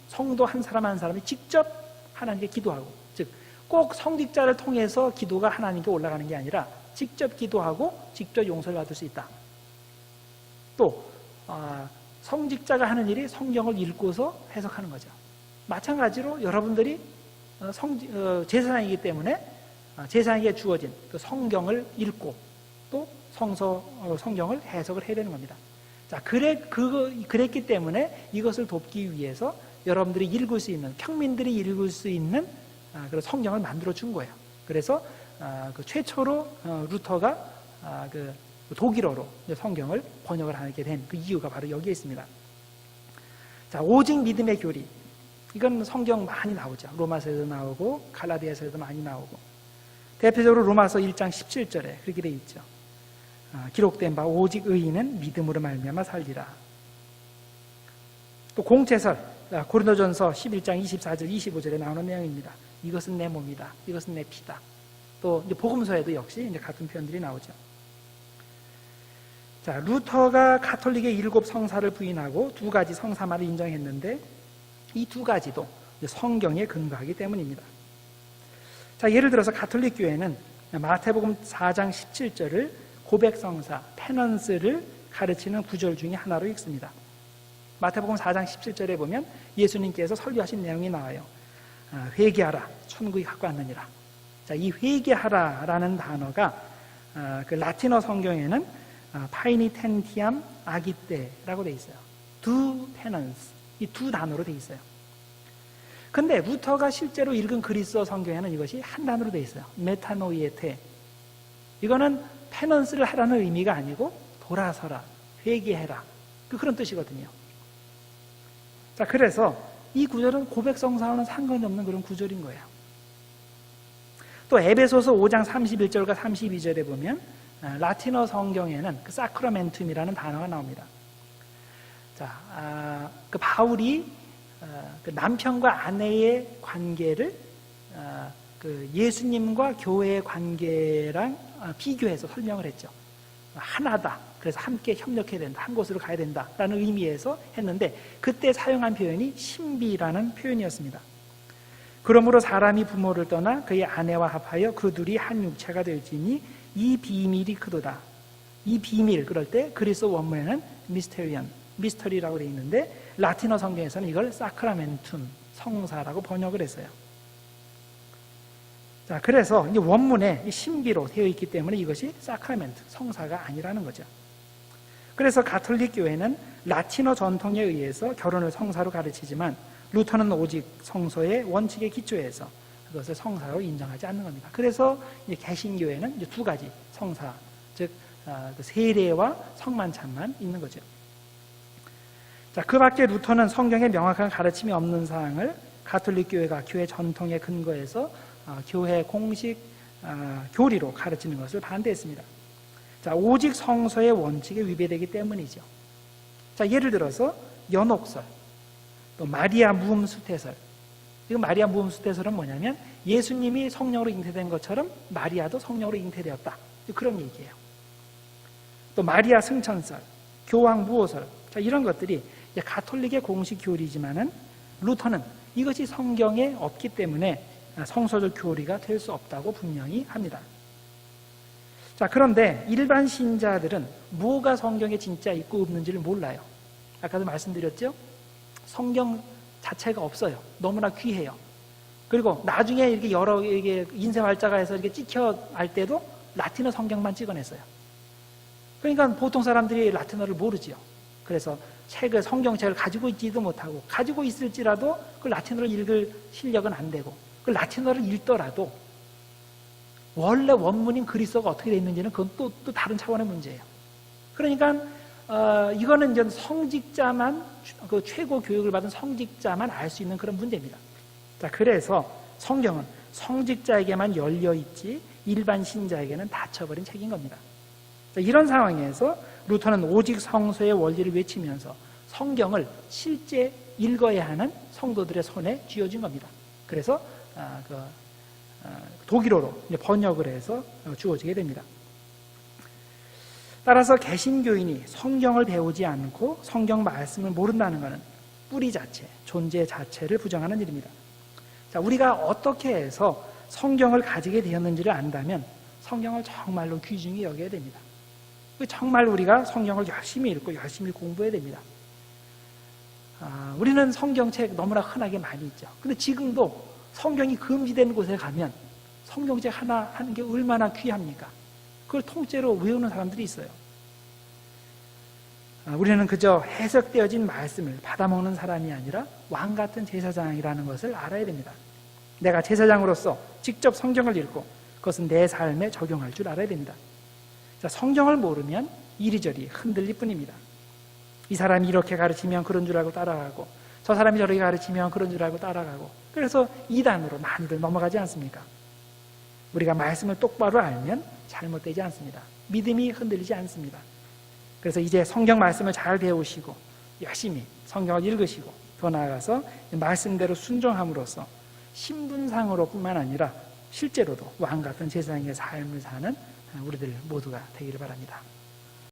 S1: 성도 한 사람 한 사람이 직접 하나님께 기도하고 즉 꼭 성직자를 통해서 기도가 하나님께 올라가는 게 아니라 직접 기도하고 직접 용서를 받을 수 있다. 또 성직자가 하는 일이 성경을 읽고서 해석하는 거죠. 마찬가지로 여러분들이 제사장이기 때문에 제사장에게 주어진 그 성경을 읽고 또 성경을 해석을 해야 되는 겁니다. 자, 그랬기 때문에 이것을 돕기 위해서 여러분들이 읽을 수 있는 평민들이 읽을 수 있는 그런 성경을 만들어 준 거예요. 그래서 그 최초로 루터가 그 독일어로 성경을 번역을 하게 된 그 이유가 바로 여기에 있습니다. 자, 오직 믿음의 교리 이건 성경 많이 나오죠. 로마서에도 나오고 갈라디아서에도 많이 나오고 대표적으로 로마서 1장 17절에 그렇게 되어 있죠. 기록된 바 오직 의인은 믿음으로 말미암아 살리라. 또 공채설 고린도전서 11장 24절 25절에 나오는 내용입니다. 이것은 내 몸이다, 이것은 내 피다. 또 이제 복음서에도 역시 이제 같은 표현들이 나오죠. 자, 루터가 가톨릭의 7 성사를 부인하고 2가지 성사만을 인정했는데 이 2가지도 성경에 근거하기 때문입니다. 자, 예를 들어서 가톨릭 교회는 마태복음 4장 17절을 고백성사, 페넌스를 가르치는 구절 중에 하나로 읽습니다. 마태복음 4장 17절에 보면 예수님께서 설교하신 내용이 나와요. 회개하라, 천국이 가까웠느니라. 자, 이 회개하라라는 단어가 그 라틴어 성경에는 파이니텐티암 아기떼라고 되어 있어요. 두 페넌스, 이 2 단어로 되어 있어요. 근데 루터가 실제로 읽은 그리스어 성경에는 이것이 한 단어로 되어 있어요. 메타노이에테. 이거는 페넌스를 하라는 의미가 아니고 돌아서라, 회개해라 그런 뜻이거든요. 자, 그래서 이 구절은 고백성사와는 상관이 없는 그런 구절인 거예요. 또 에베소서 5장 31절과 32절에 보면 라틴어 성경에는 그 사크라멘툼이라는 단어가 나옵니다. 자, 그 바울이 그 남편과 아내의 관계를 그 예수님과 교회의 관계랑 비교해서 설명을 했죠. 하나다. 그래서 함께 협력해야 된다. 한 곳으로 가야 된다라는 의미에서 했는데 그때 사용한 표현이 신비라는 표현이었습니다. 그러므로 사람이 부모를 떠나 그의 아내와 합하여 그 둘이 한 육체가 될지니 이 비밀이 크도다. 이 비밀 그럴 때 그리스어 원문에는 미스터리라고 되어 있는데 라틴어 성경에서는 이걸 사크라멘툼, 성사라고 번역을 했어요. 자, 그래서 이 원문에 신비로 되어 있기 때문에 이것이 사크라멘트, 성사가 아니라는 거죠. 그래서 가톨릭 교회는 라틴어 전통에 의해서 결혼을 성사로 가르치지만 루터는 오직 성서의 원칙에 기초해서 그것을 성사로 인정하지 않는 겁니다. 그래서 개신교회는 이제 2가지 성사, 즉 세례와 성만찬만 있는 거죠. 자, 그 밖에 루터는 성경에 명확한 가르침이 없는 사항을 가톨릭 교회가 교회 전통에 근거해서 교회 공식 교리로 가르치는 것을 반대했습니다. 자, 오직 성서의 원칙에 위배되기 때문이죠. 자, 예를 들어서 연옥설, 또 마리아 무음수태설. 이 마리아 무음수태설은 뭐냐면 예수님이 성령으로 잉태된 것처럼 마리아도 성령으로 잉태되었다. 그런 얘기예요. 또 마리아 승천설, 교황 무호설. 자, 이런 것들이 가톨릭의 공식 교리지만은 루터는 이것이 성경에 없기 때문에 성서적 교리가 될 수 없다고 분명히 합니다. 자, 그런데 일반 신자들은 뭐가 성경에 진짜 있고 없는지를 몰라요. 아까도 말씀드렸죠? 성경 자체가 없어요. 너무나 귀해요. 그리고 나중에 이렇게 여러 이게 인쇄활자가에서 이렇게 찍혀 할 때도 라틴어 성경만 찍어냈어요. 그러니까 보통 사람들이 라틴어를 모르지요. 그래서 성경책을 가지고 있지도 못하고, 가지고 있을지라도 그 라틴어를 읽을 실력은 안 되고, 그 라틴어를 읽더라도 원래 원문인 그리스어가 어떻게 되어 있는지는 그건 또 다른 차원의 문제예요. 그러니까 이거는 이제 성직자만, 그 최고 교육을 받은 성직자만 알 수 있는 그런 문제입니다. 자, 그래서 성경은 성직자에게만 열려 있지 일반 신자에게는 닫혀버린 책인 겁니다. 자, 이런 상황에서 루터는 오직 성서의 원리를 외치면서 성경을 실제 읽어야 하는 성도들의 손에 쥐어진 겁니다. 그래서 독일어로 번역을 해서 주어지게 됩니다. 따라서 개신교인이 성경을 배우지 않고 성경 말씀을 모른다는 것은 뿌리 자체, 존재 자체를 부정하는 일입니다. 자, 우리가 어떻게 해서 성경을 가지게 되었는지를 안다면 성경을 정말로 귀중히 여겨야 됩니다. 정말 우리가 성경을 열심히 읽고 열심히 공부해야 됩니다. 우리는 성경책 너무나 흔하게 많이 있죠. 근데 지금도 성경이 금지된 곳에 가면 성경책 하나 하는 게 얼마나 귀합니까? 그걸 통째로 외우는 사람들이 있어요. 우리는 그저 해석되어진 말씀을 받아먹는 사람이 아니라 왕 같은 제사장이라는 것을 알아야 됩니다. 내가 제사장으로서 직접 성경을 읽고 그것은 내 삶에 적용할 줄 알아야 됩니다. 자, 성경을 모르면 이리저리 흔들릴 뿐입니다. 이 사람이 이렇게 가르치면 그런 줄 알고 따라가고, 저 사람이 저렇게 가르치면 그런 줄 알고 따라가고, 그래서 이단으로 많이들 넘어가지 않습니까? 우리가 말씀을 똑바로 알면 잘못되지 않습니다. 믿음이 흔들리지 않습니다. 그래서 이제 성경 말씀을 잘 배우시고 열심히 성경을 읽으시고 더 나아가서 말씀대로 순종함으로써 신분상으로 뿐만 아니라 실제로도 왕 같은 제사장의 삶을 사는 우리들 모두가 되기를 바랍니다.